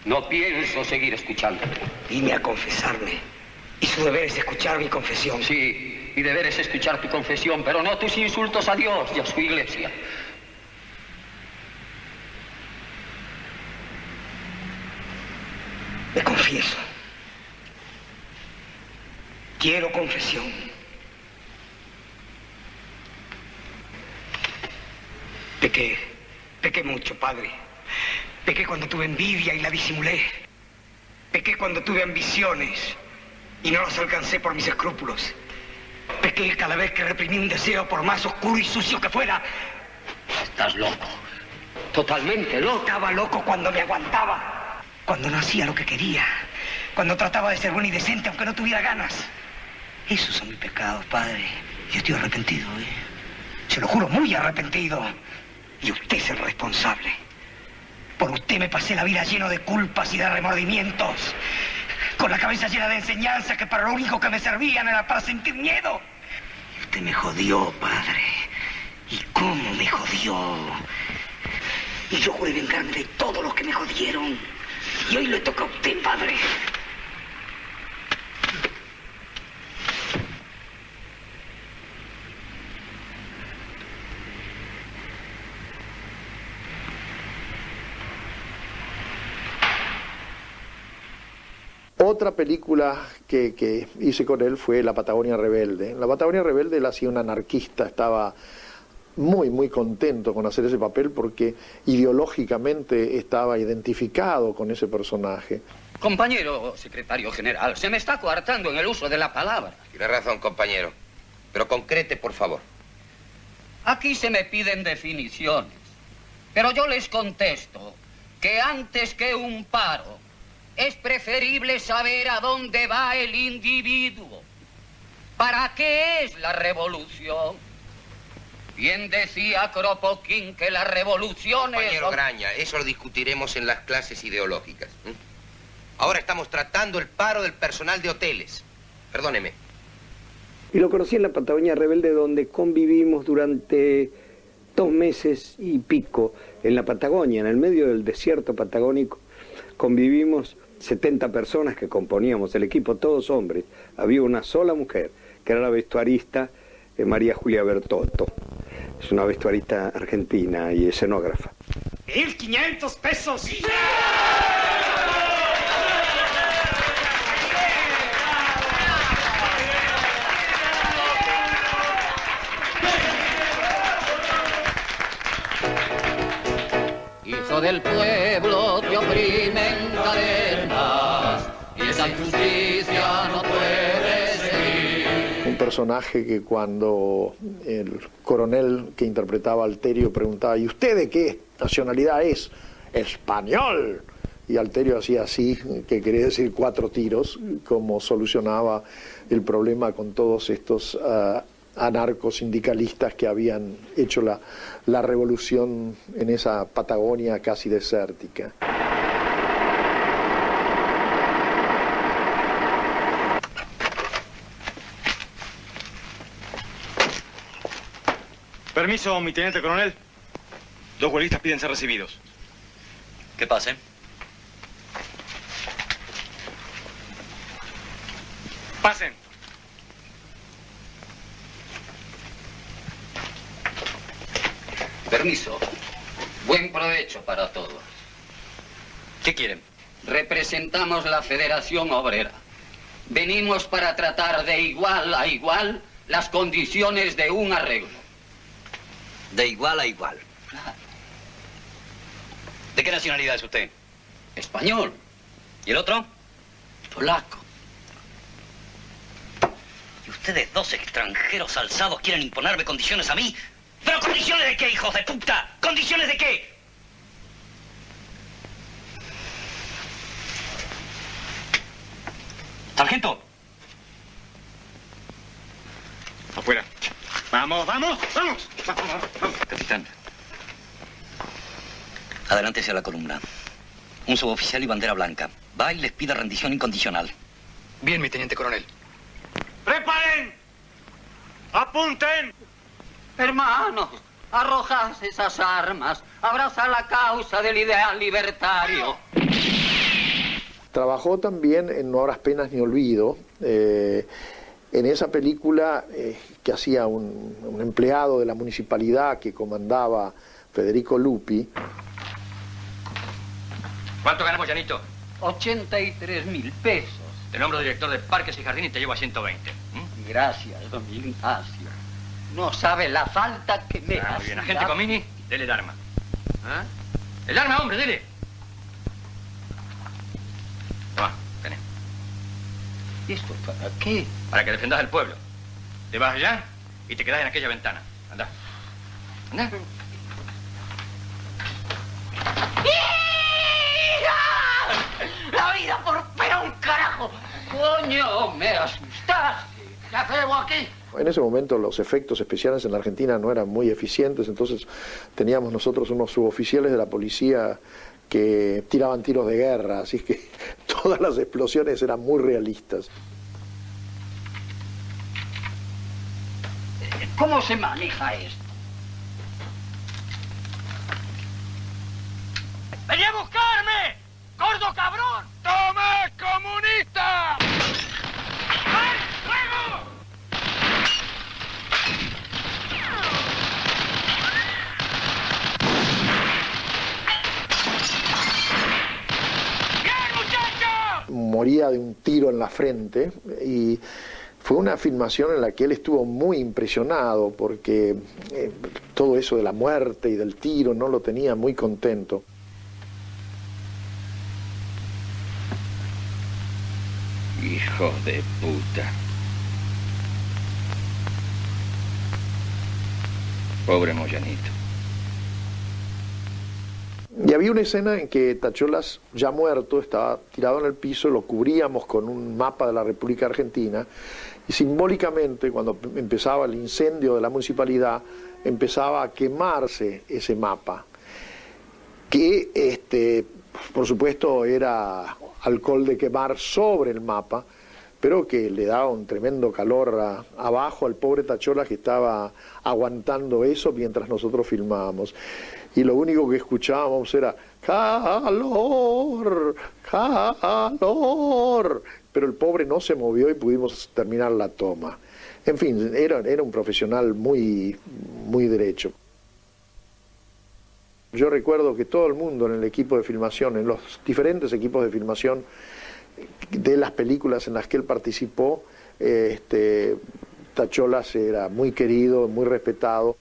No pienso seguir escuchándote. Vine a confesarme. Y su deber es escuchar mi confesión. Sí, mi deber es escuchar tu confesión, pero no tus insultos a Dios y a su iglesia. Me confieso. Quiero confesión. Pequé mucho, padre. Pequé cuando tuve envidia y la disimulé. Pequé cuando tuve ambiciones y no las alcancé por mis escrúpulos. Pequé cada vez que reprimí un deseo, por más oscuro y sucio que fuera. Estás loco. Totalmente loco. Estaba loco cuando me aguantaba. Cuando no hacía lo que quería. Cuando trataba de ser bueno y decente aunque no tuviera ganas. Esos son mis pecados, padre. Yo estoy arrepentido, ¿eh? Se lo juro, muy arrepentido. Y usted es el responsable. Por usted me pasé la vida lleno de culpas y de remordimientos. Con la cabeza llena de enseñanzas que para lo único que me servían era para sentir miedo. Y usted me jodió, padre. ¿Y cómo me jodió? Y yo juré vengarme de todos los que me jodieron. Y hoy le toca a usted, padre. Otra película que hice con él fue La Patagonia Rebelde. En La Patagonia Rebelde él hacía un anarquista, estaba muy contento con hacer ese papel porque ideológicamente estaba identificado con ese personaje. Compañero secretario general, se me está coartando en el uso de la palabra. Tiene razón, compañero, pero concrete, por favor. Aquí se me piden definiciones, pero yo les contesto que antes que un paro es preferible saber a dónde va el individuo. ¿Para qué es la revolución? Bien decía Kropotkin que las revoluciones... Compañero Graña, eso lo discutiremos en las clases ideológicas. Ahora estamos tratando el paro del personal de hoteles. Perdóneme. Y lo conocí en la Patagonia Rebelde, donde convivimos durante 2 meses y pico en la Patagonia, en el medio del desierto patagónico. Convivimos 70 personas que componíamos el equipo, todos hombres. Había una sola mujer, que era la vestuarista María Julia Bertotto. Es una vestuarista argentina y escenógrafa. 1.500 pesos. Hijo del pueblo, te oprimen cadenas y esa injusticia no puede seguir. Un personaje que cuando el coronel que interpretaba a Alterio preguntaba, ¿y usted de qué nacionalidad es? ¡Español! Y Alterio hacía así, que quería decir 4 tiros, como solucionaba el problema con todos estos anarcosindicalistas que habían hecho la revolución en esa Patagonia casi desértica. Permiso, mi teniente coronel. 2 huelguistas piden ser recibidos. Que pasen. Pasen. Permiso. Buen provecho para todos. ¿Qué quieren? Representamos la Federación Obrera. Venimos para tratar de igual a igual las condiciones de un arreglo. De igual a igual. Claro. ¿De qué nacionalidad es usted? Español. ¿Y el otro? Polaco. ¿Y ustedes 2 extranjeros alzados quieren imponerme condiciones a mí? ¿Pero condiciones de qué, hijos de puta? ¿Condiciones de qué? ¡Sargento! Afuera. ¡Vamos, vamos, vamos! Capitán. Adelante hacia la columna. Un suboficial y bandera blanca. Va y les pide rendición incondicional. Bien, mi teniente coronel. ¡Preparen! ¡Apunten! Hermanos, arrojad esas armas. Abraza la causa del ideal libertario. Trabajó también en No habrás penas ni olvido, en esa película que hacía un empleado de la municipalidad que comandaba Federico Lupi. ¿Cuánto ganamos, Llanito? 83.000 pesos. Te nombro director de Parques y Jardines y te llevo a 120. Gracias, don Ignacio. No sabe la falta que me hace. Muy bien, agente Comini. Dele el arma. ¿Ah? El arma, hombre, dele. Toma, tenés. ¿Y esto para qué? Para que defendas al pueblo. Te vas allá y te quedas en aquella ventana. Anda. Anda. ¡La vida por peón, carajo! ¡Coño, me asustaste! ¿Qué hacemos aquí? En ese momento los efectos especiales en la Argentina no eran muy eficientes, entonces teníamos nosotros unos suboficiales de la policía que tiraban tiros de guerra, así que todas las explosiones eran muy realistas. ¿Cómo se maneja esto? ¡Vení a buscarme! ¡Gordo cabrón! ¡Toma, comunista! ¡Ay, fuego! Moría de un tiro en la frente y fue una filmación en la que él estuvo muy impresionado porque todo eso de la muerte y del tiro no lo tenía muy contento. Hijo de puta. Pobre Moyanito. Y había una escena en que Tacholas, ya muerto, estaba tirado en el piso, lo cubríamos con un mapa de la República Argentina y simbólicamente cuando empezaba el incendio de la municipalidad empezaba a quemarse ese mapa, que por supuesto era alcohol de quemar sobre el mapa, pero que le daba un tremendo calor abajo al pobre Tacholas que estaba aguantando eso mientras nosotros filmábamos. Y lo único que escuchábamos era calor, calor, pero el pobre no se movió y pudimos terminar la toma. En fin, era un profesional muy derecho. Yo recuerdo que todo el mundo en el equipo de filmación, en los diferentes equipos de filmación de las películas en las que él participó, Tacholas era muy querido, muy respetado.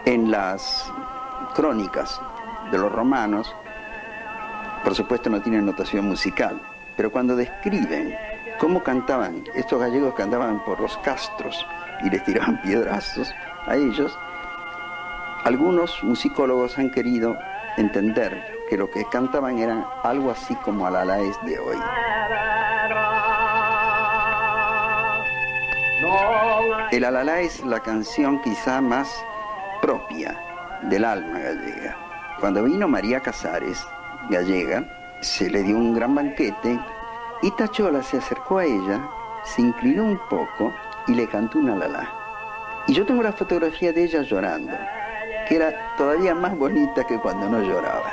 En las crónicas de los romanos, por supuesto no tienen notación musical, pero cuando describen cómo cantaban estos gallegos que andaban por los castros y les tiraban piedrazos a ellos, algunos musicólogos han querido entender que lo que cantaban era algo así como Alalaes de hoy. El Alalá es la canción quizá más propia del alma gallega. Cuando vino María Casares, gallega, se le dio un gran banquete y Tacholas se acercó a ella, se inclinó un poco y le cantó un Alalá. Y yo tengo la fotografía de ella llorando, que era todavía más bonita que cuando no lloraba.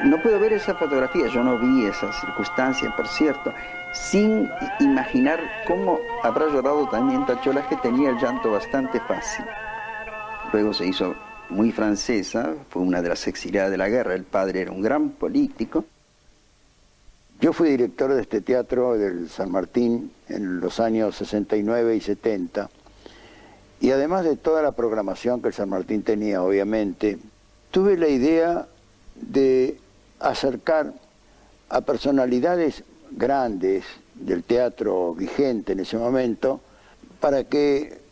No puedo ver esa fotografía, yo no vi esa circunstancia, por cierto, sin imaginar cómo habrá llorado también Tacholas, que tenía el llanto bastante fácil. Luego se hizo muy francesa, fue una de las exiliadas de la guerra, el padre era un gran político. Yo fui director de este teatro del San Martín en los años 69 y 70, y además de toda la programación que el San Martín tenía, obviamente, tuve la idea de acercar a personalidades grandes del teatro vigente en ese momento para que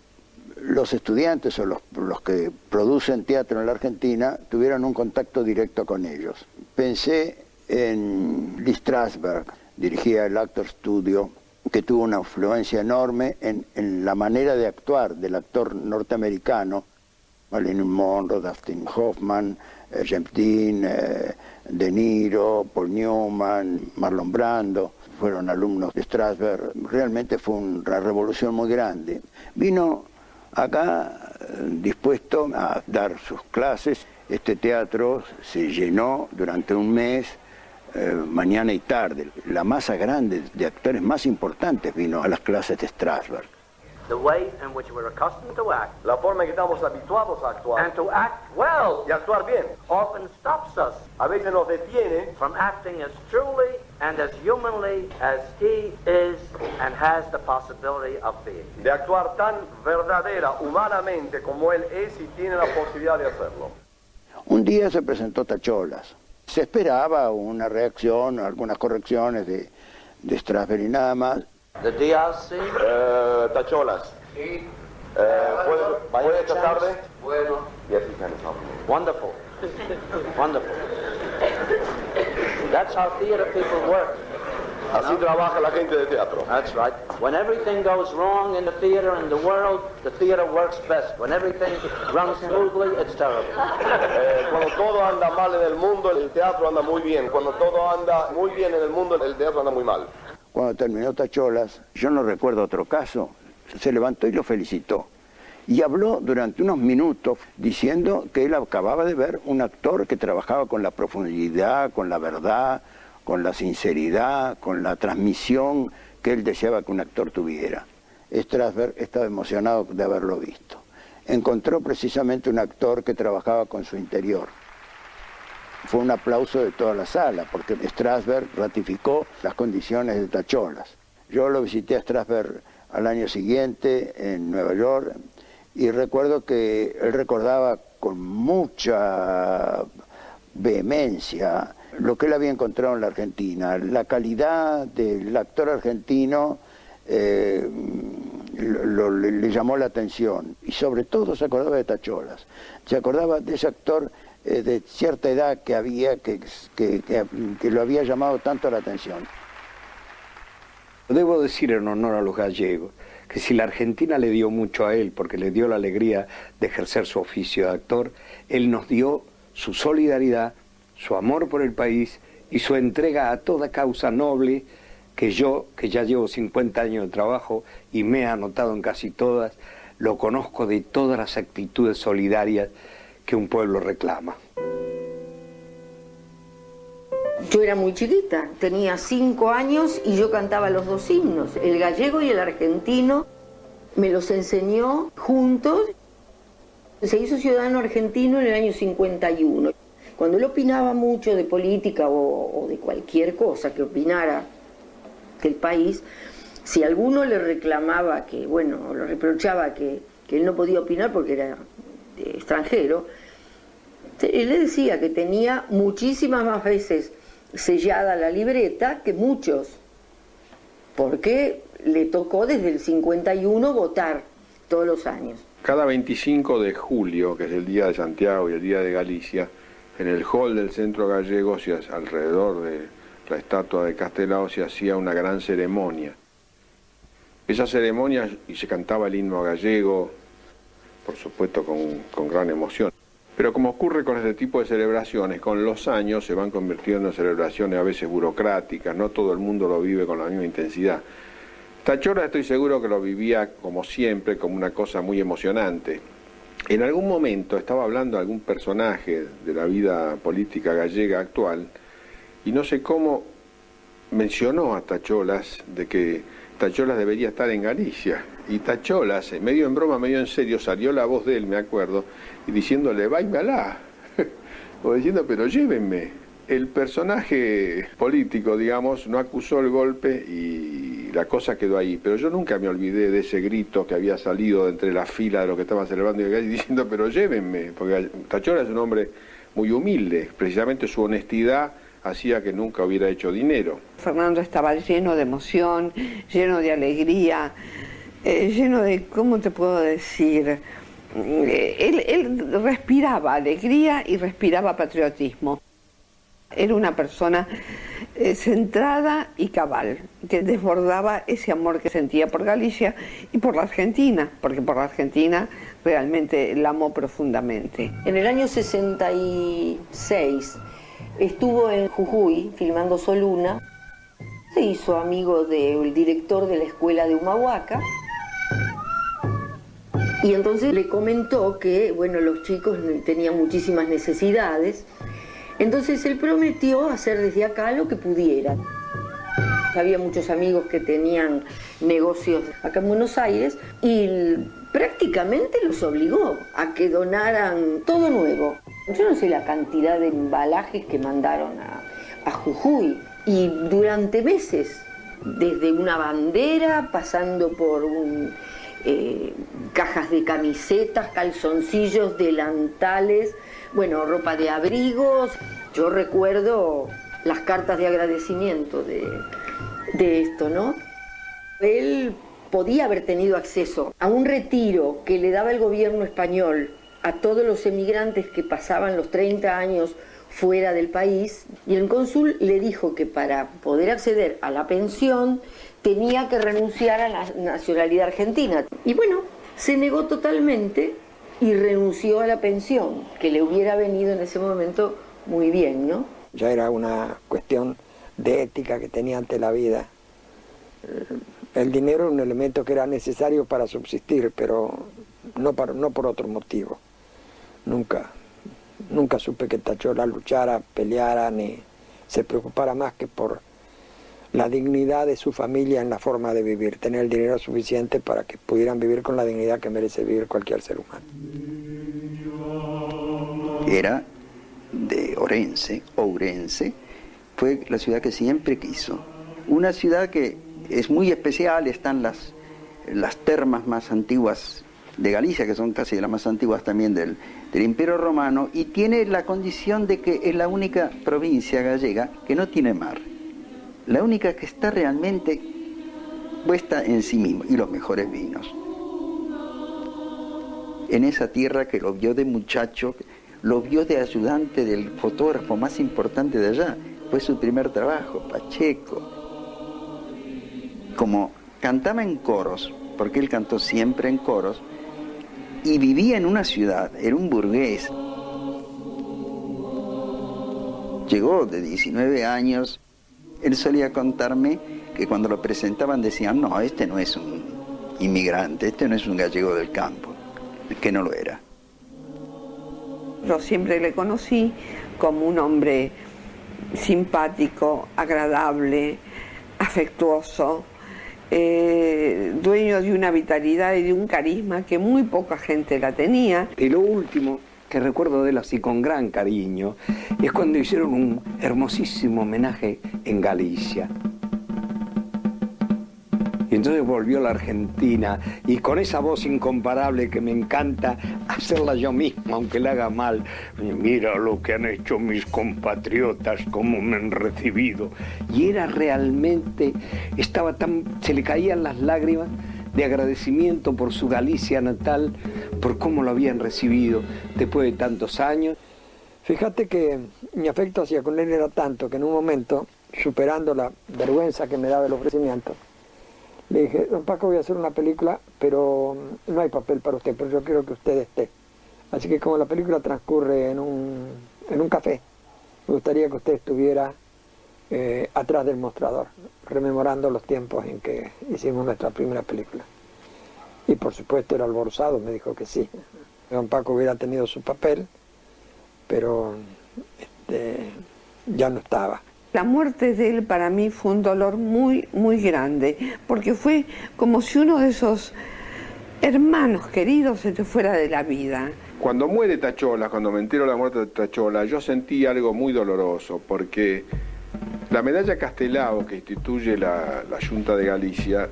los estudiantes o los que producen teatro en la Argentina tuvieran un contacto directo con ellos. Pensé en Lee Strasberg, dirigía el Actor Studio, que tuvo una influencia enorme en la manera de actuar del actor norteamericano, Marilyn Monroe, Dustin Hoffman, James Dean, De Niro, Paul Newman, Marlon Brando, fueron alumnos de Strasberg. Realmente fue una revolución muy grande. Vino acá dispuesto a dar sus clases. Este teatro se llenó durante un mes, mañana y tarde. La masa grande de actores más importantes vino a las clases de Strasberg. The way in which we're accustomed to act, la forma en que estamos habituados a actuar, and to act well, y actuar bien, often stops us a veces nos detiene from acting as truly and as humanly as he is and has the possibility of being. De actuar tan verdadera, humanamente como él es y tiene la posibilidad de hacerlo. Un día se presentó Tacholas. Se esperaba una reacción, algunas correcciones de Strasberg y nada más. The DRC? Tacholas. ¿Puede esta tarde? Bueno. Yes, he can help me. Wonderful. Wonderful. That's how theater people work. Así trabaja la gente de teatro. That's right. When everything goes wrong in the theater and the world, the theater works best. When everything runs smoothly, it's terrible. Cuando todo anda mal en el mundo, el teatro anda muy bien. Cuando todo anda muy bien en el mundo, el teatro anda muy mal. Cuando terminó Tacholas, yo no recuerdo otro caso, se levantó y lo felicitó. Y habló durante unos minutos diciendo que él acababa de ver un actor que trabajaba con la profundidad, con la verdad, con la sinceridad, con la transmisión que él deseaba que un actor tuviera. Strasberg estaba emocionado de haberlo visto. Encontró precisamente un actor que trabajaba con su interior. Fue un aplauso de toda la sala, porque Strasberg ratificó las condiciones de Tacholas. Yo lo visité a Strasberg al año siguiente en Nueva York, y recuerdo que él recordaba con mucha vehemencia lo que él había encontrado en la Argentina. La calidad del actor argentino le llamó la atención, y sobre todo se acordaba de Tacholas. Se acordaba de ese actor de cierta edad que había, que lo había llamado tanto la atención. Debo decir en honor a los gallegos que si la Argentina le dio mucho a él, porque le dio la alegría de ejercer su oficio de actor, él nos dio su solidaridad, su amor por el país y su entrega a toda causa noble que yo, que ya llevo 50 años de trabajo y me he anotado en casi todas, lo conozco de todas las actitudes solidarias que un pueblo reclama. Yo era muy chiquita, tenía 5 años y yo cantaba los dos himnos, el gallego y el argentino. Me los enseñó juntos. Se hizo ciudadano argentino en el año 51. Cuando él opinaba mucho de política o de cualquier cosa que opinara del país, si alguno le reclamaba que, bueno, lo reprochaba que él no podía opinar porque era extranjero, él le decía que tenía muchísimas más veces sellada la libreta que muchos, porque le tocó desde el 51 votar todos los años. Cada 25 de julio, que es el Día de Santiago y el Día de Galicia, en el hall del Centro Gallego, alrededor de la estatua de Castelao, se hacía una gran ceremonia. Esa ceremonia, y se cantaba el himno gallego, por supuesto con gran emoción. Pero como ocurre con este tipo de celebraciones, con los años se van convirtiendo en celebraciones a veces burocráticas, no todo el mundo lo vive con la misma intensidad. Tacholas estoy seguro que lo vivía como siempre, como una cosa muy emocionante. En algún momento estaba hablando de algún personaje de la vida política gallega actual, y no sé cómo mencionó a Tacholas de que Tacholas debería estar en Galicia. Y Tacholas, medio en broma, medio en serio, salió la voz de él, me acuerdo, y diciéndole, váymalá, o diciendo, pero llévenme. El personaje político, digamos, no acusó el golpe y la cosa quedó ahí. Pero yo nunca me olvidé de ese grito que había salido entre la fila de los que estaban celebrando y diciendo, pero llévenme, porque Tacholas es un hombre muy humilde, precisamente su honestidad hacía que nunca hubiera hecho dinero. Fernando estaba lleno de emoción, lleno de alegría, lleno de, ¿cómo te puedo decir? Él respiraba alegría y respiraba patriotismo. Era una persona centrada y cabal, que desbordaba ese amor que sentía por Galicia y por la Argentina, porque por la Argentina realmente la amó profundamente. En el año 66 estuvo en Jujuy filmando Soluna, se hizo amigo del director de la escuela de Humahuaca y entonces le comentó que, bueno, los chicos tenían muchísimas necesidades. Entonces él prometió hacer desde acá lo que pudiera. Había muchos amigos que tenían negocios acá en Buenos Aires y prácticamente los obligó a que donaran todo nuevo. Yo no sé la cantidad de embalajes que mandaron a Jujuy, y durante meses, desde una bandera, pasando por cajas de camisetas, calzoncillos, delantales, bueno, ropa de abrigos. Yo recuerdo las cartas de agradecimiento de esto, ¿no? Él podía haber tenido acceso a un retiro que le daba el gobierno español a todos los emigrantes que pasaban los 30 años fuera del país, y el cónsul le dijo que para poder acceder a la pensión tenía que renunciar a la nacionalidad argentina. Y bueno, se negó totalmente y renunció a la pensión, que le hubiera venido en ese momento muy bien, ¿no? Ya era una cuestión de ética que tenía ante la vida. El dinero era un elemento que era necesario para subsistir, pero no por otro motivo. Nunca supe que Tachola luchara, peleara, ni se preocupara más que por la dignidad de su familia en la forma de vivir, tener el dinero suficiente para que pudieran vivir con la dignidad que merece vivir cualquier ser humano. Era de Ourense, fue la ciudad que siempre quiso. Una ciudad que es muy especial, están las termas más antiguas de Galicia, que son casi las más antiguas también del Imperio Romano, y tiene la condición de que es la única provincia gallega que no tiene mar. La única que está realmente puesta en sí misma, y los mejores vinos. En esa tierra que lo vio de muchacho, lo vio de ayudante del fotógrafo más importante de allá, fue su primer trabajo, Pacheco. Como cantaba en coros, porque él cantó siempre en coros, y vivía en una ciudad, era un burgués. Llegó de 19 años, él solía contarme que cuando lo presentaban decían, no, este no es un inmigrante, este no es un gallego del campo, que no lo era. Yo siempre le conocí como un hombre simpático, agradable, afectuoso, dueño de una vitalidad y de un carisma que muy poca gente la tenía. Y lo último que recuerdo de él así con gran cariño es cuando hicieron un hermosísimo homenaje en Galicia. Y entonces volvió a la Argentina y con esa voz incomparable que me encanta hacerla yo mismo, aunque la haga mal. Mira lo que han hecho mis compatriotas, cómo me han recibido. Y era realmente, se le caían las lágrimas de agradecimiento por su Galicia natal, por cómo lo habían recibido después de tantos años. Fíjate que mi afecto hacia con él era tanto que en un momento, superando la vergüenza que me daba el ofrecimiento, le dije, don Paco, voy a hacer una película, pero no hay papel para usted, pero yo quiero que usted esté. Así que como la película transcurre en un café, me gustaría que usted estuviera atrás del mostrador, rememorando los tiempos en que hicimos nuestra primera película. Y por supuesto era alborozado, me dijo que sí. Don Paco hubiera tenido su papel, pero ya no estaba. La muerte de él para mí fue un dolor muy, muy grande, porque fue como si uno de esos hermanos queridos se te fuera de la vida. Cuando muere Tachola, cuando me entero de la muerte de Tachola, yo sentí algo muy doloroso, porque la medalla Castelao que instituye la Junta de Galicia,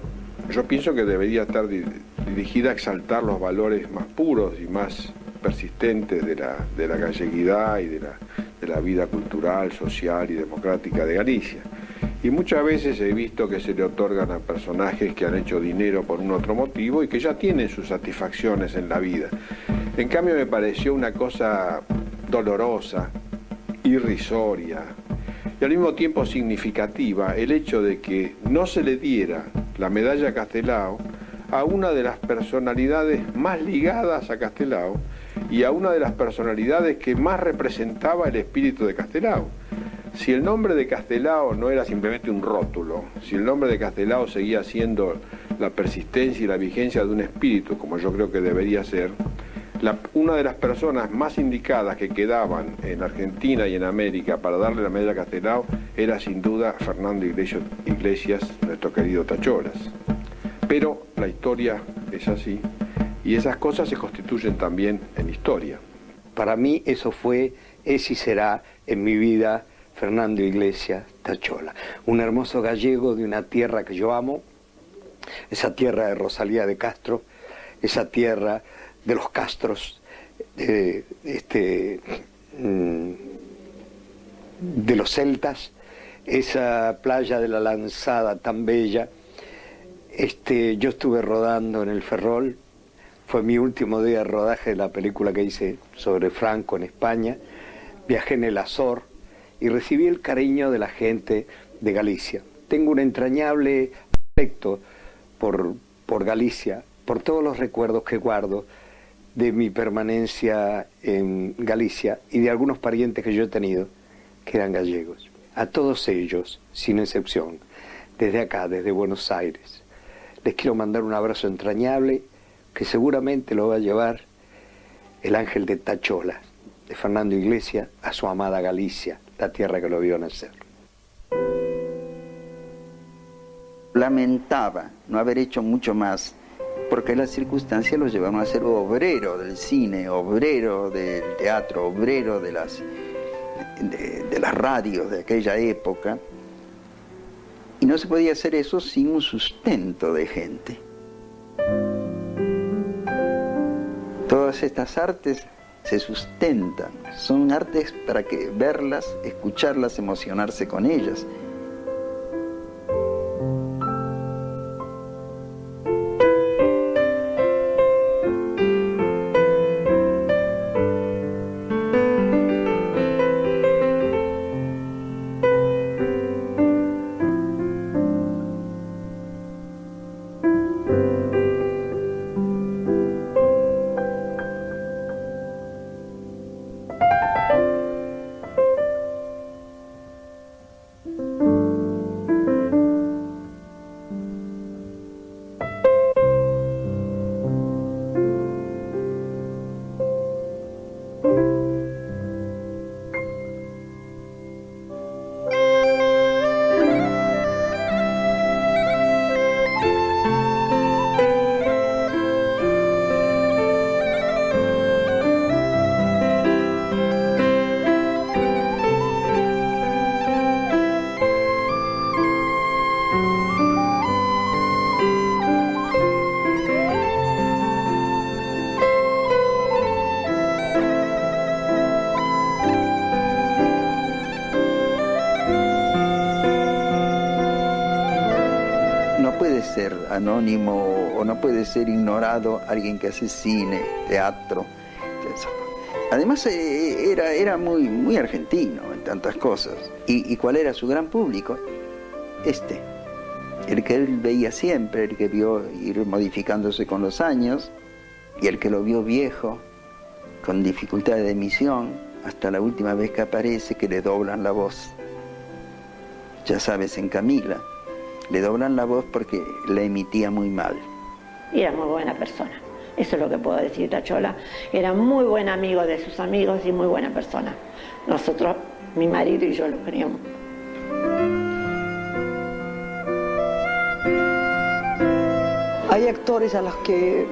yo pienso que debería estar dirigida a exaltar los valores más puros y más persistentes de la galleguidad y de la vida cultural, social y democrática de Galicia. Y muchas veces he visto que se le otorgan a personajes que han hecho dinero por un otro motivo y que ya tienen sus satisfacciones en la vida. En cambio me pareció una cosa dolorosa, irrisoria y al mismo tiempo significativa el hecho de que no se le diera la medalla Castelao a una de las personalidades más ligadas a Castelao y a una de las personalidades que más representaba el espíritu de Castelao. Si el nombre de Castelao no era simplemente un rótulo, si el nombre de Castelao seguía siendo la persistencia y la vigencia de un espíritu, como yo creo que debería ser, una de las personas más indicadas que quedaban en Argentina y en América para darle la medalla a Castelao era sin duda Fernando Iglesias, nuestro querido Tacholas. Pero la historia es así y esas cosas se constituyen también en historia. Para mí eso fue, es y será en mi vida Fernando Iglesias Tachola, un hermoso gallego de una tierra que yo amo, esa tierra de Rosalía de Castro, esa tierra de los Castros, de los celtas, esa playa de la Lanzada tan bella. Yo estuve rodando en el Ferrol, fue mi último día de rodaje de la película que hice sobre Franco en España. Viajé en el Azor y recibí el cariño de la gente de Galicia. Tengo un entrañable afecto por Galicia, por todos los recuerdos que guardo de mi permanencia en Galicia y de algunos parientes que yo he tenido que eran gallegos. A todos ellos, sin excepción, desde acá, desde Buenos Aires, les quiero mandar un abrazo entrañable que seguramente lo va a llevar el ángel de Tachola, de Fernando Iglesias, a su amada Galicia, la tierra que lo vio nacer. Lamentaba no haber hecho mucho más, porque las circunstancias lo llevaron a ser obrero del cine, obrero del teatro, obrero de las radios de aquella época, y no se podía hacer eso sin un sustento de gente. Todas estas artes se sustentan, son artes para que verlas, escucharlas, emocionarse con ellas. Ser anónimo o no puede ser ignorado alguien que hace cine, teatro. Además era muy argentino en tantas cosas. ¿Y cuál era su gran público? El que él veía siempre, el que vio ir modificándose con los años y el que lo vio viejo, con dificultad de emisión, hasta la última vez que aparece, que le doblan la voz. Ya sabes, en Camila le doblan la voz porque la emitía muy mal. Y era muy buena persona, eso es lo que puedo decir. Tachola era muy buen amigo de sus amigos y muy buena persona. Nosotros, mi marido y yo, lo queríamos. Hay actores a los que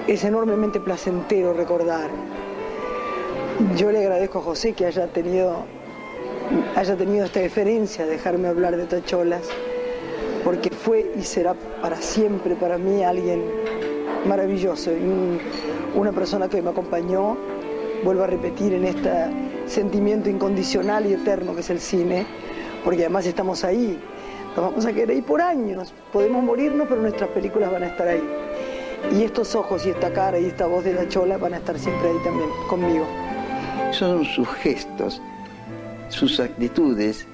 es enormemente placentero recordar. Yo le agradezco a José que haya tenido esta deferencia de dejarme hablar de Tacholas, porque fue y será para siempre para mí alguien maravilloso y una persona que me acompañó, vuelvo a repetir, en este sentimiento incondicional y eterno que es el cine, porque además estamos ahí, nos vamos a quedar ahí por años, podemos morirnos, pero nuestras películas van a estar ahí. Y estos ojos y esta cara y esta voz de Tachola van a estar siempre ahí también, conmigo. Son sus gestos, sus actitudes,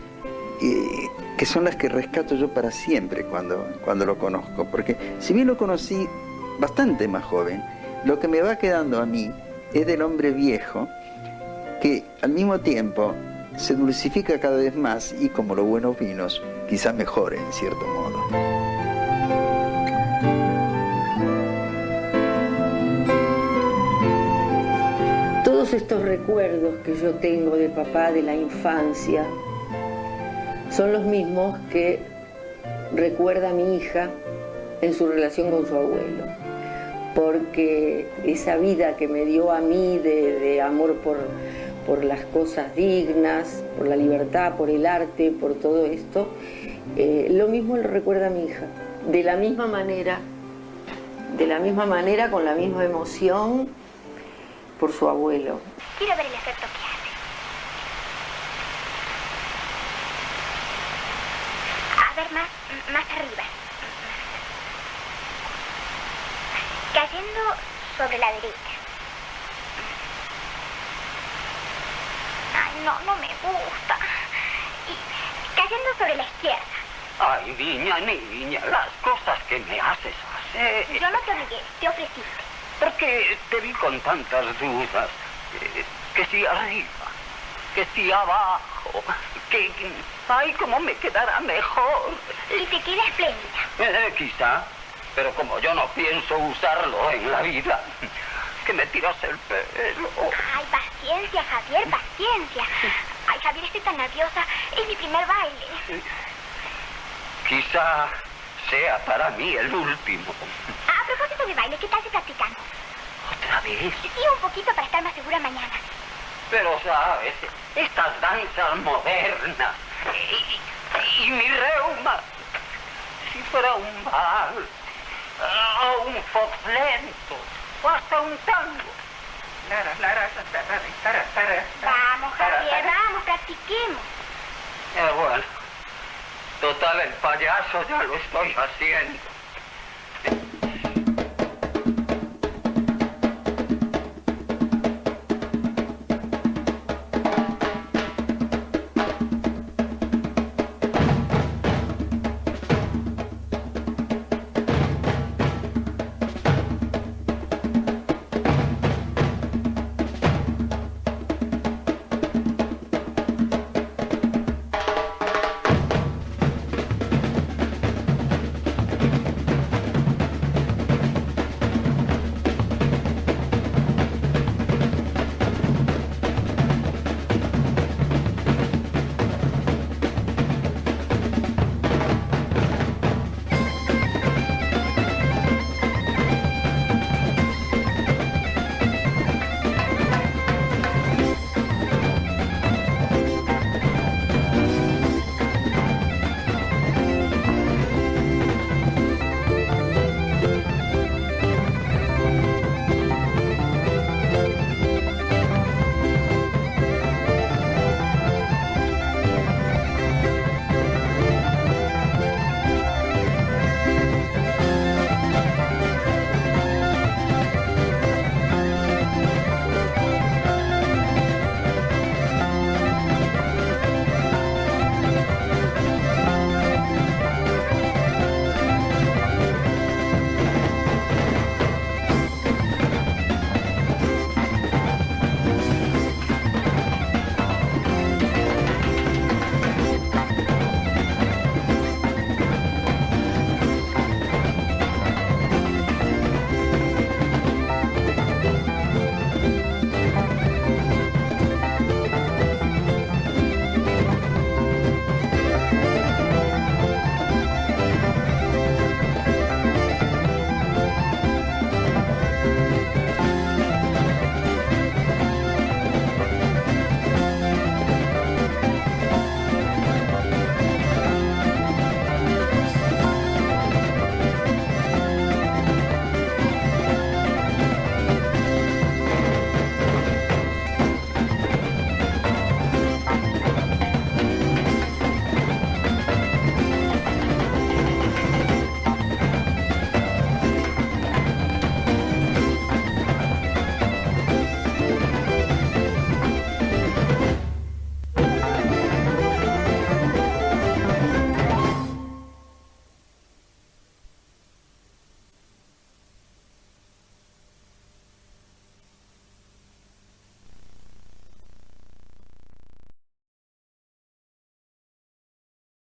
que son las que rescato yo para siempre cuando lo conozco, porque si bien lo conocí bastante más joven, lo que me va quedando a mí es del hombre viejo que al mismo tiempo se dulcifica cada vez más y, como los buenos vinos, quizá mejore en cierto modo. Todos estos recuerdos que yo tengo de papá, de la infancia, son los mismos que recuerda mi hija en su relación con su abuelo. Porque esa vida que me dio a mí de amor por las cosas dignas, por la libertad, por el arte, por todo esto. Lo mismo lo recuerda a mi hija, de la misma manera, con la misma emoción, por su abuelo. Quiero ver el efecto que hace. A ver, más arriba. Cayendo sobre la derecha. Ay, no me gusta. Y cayendo sobre la izquierda. Ay, niña, las cosas que me haces hacer. Yo no te obligué, te ofreciste. Porque te vi con tantas dudas. Que si arriba, que si abajo, que... Ay, cómo me quedará mejor. Y te queda espléndida. Quizá, pero como yo no pienso usarlo en la vida, que me tiras el pelo. Ay, paciencia, Javier, paciencia. Ay, Javier, estoy tan nerviosa. Es mi primer baile. Quizá sea para mí el último. A propósito de baile, ¿qué tal si practicamos? ¿Otra vez? Sí, un poquito para estar más segura mañana. Pero, ¿sabes? Estas danzas modernas y mi reuma, si fuera un vals, o un fox lento, o hasta un tango. Vamos, Javier, vamos, practiquemos. Bueno, total, el payaso ya lo estoy haciendo.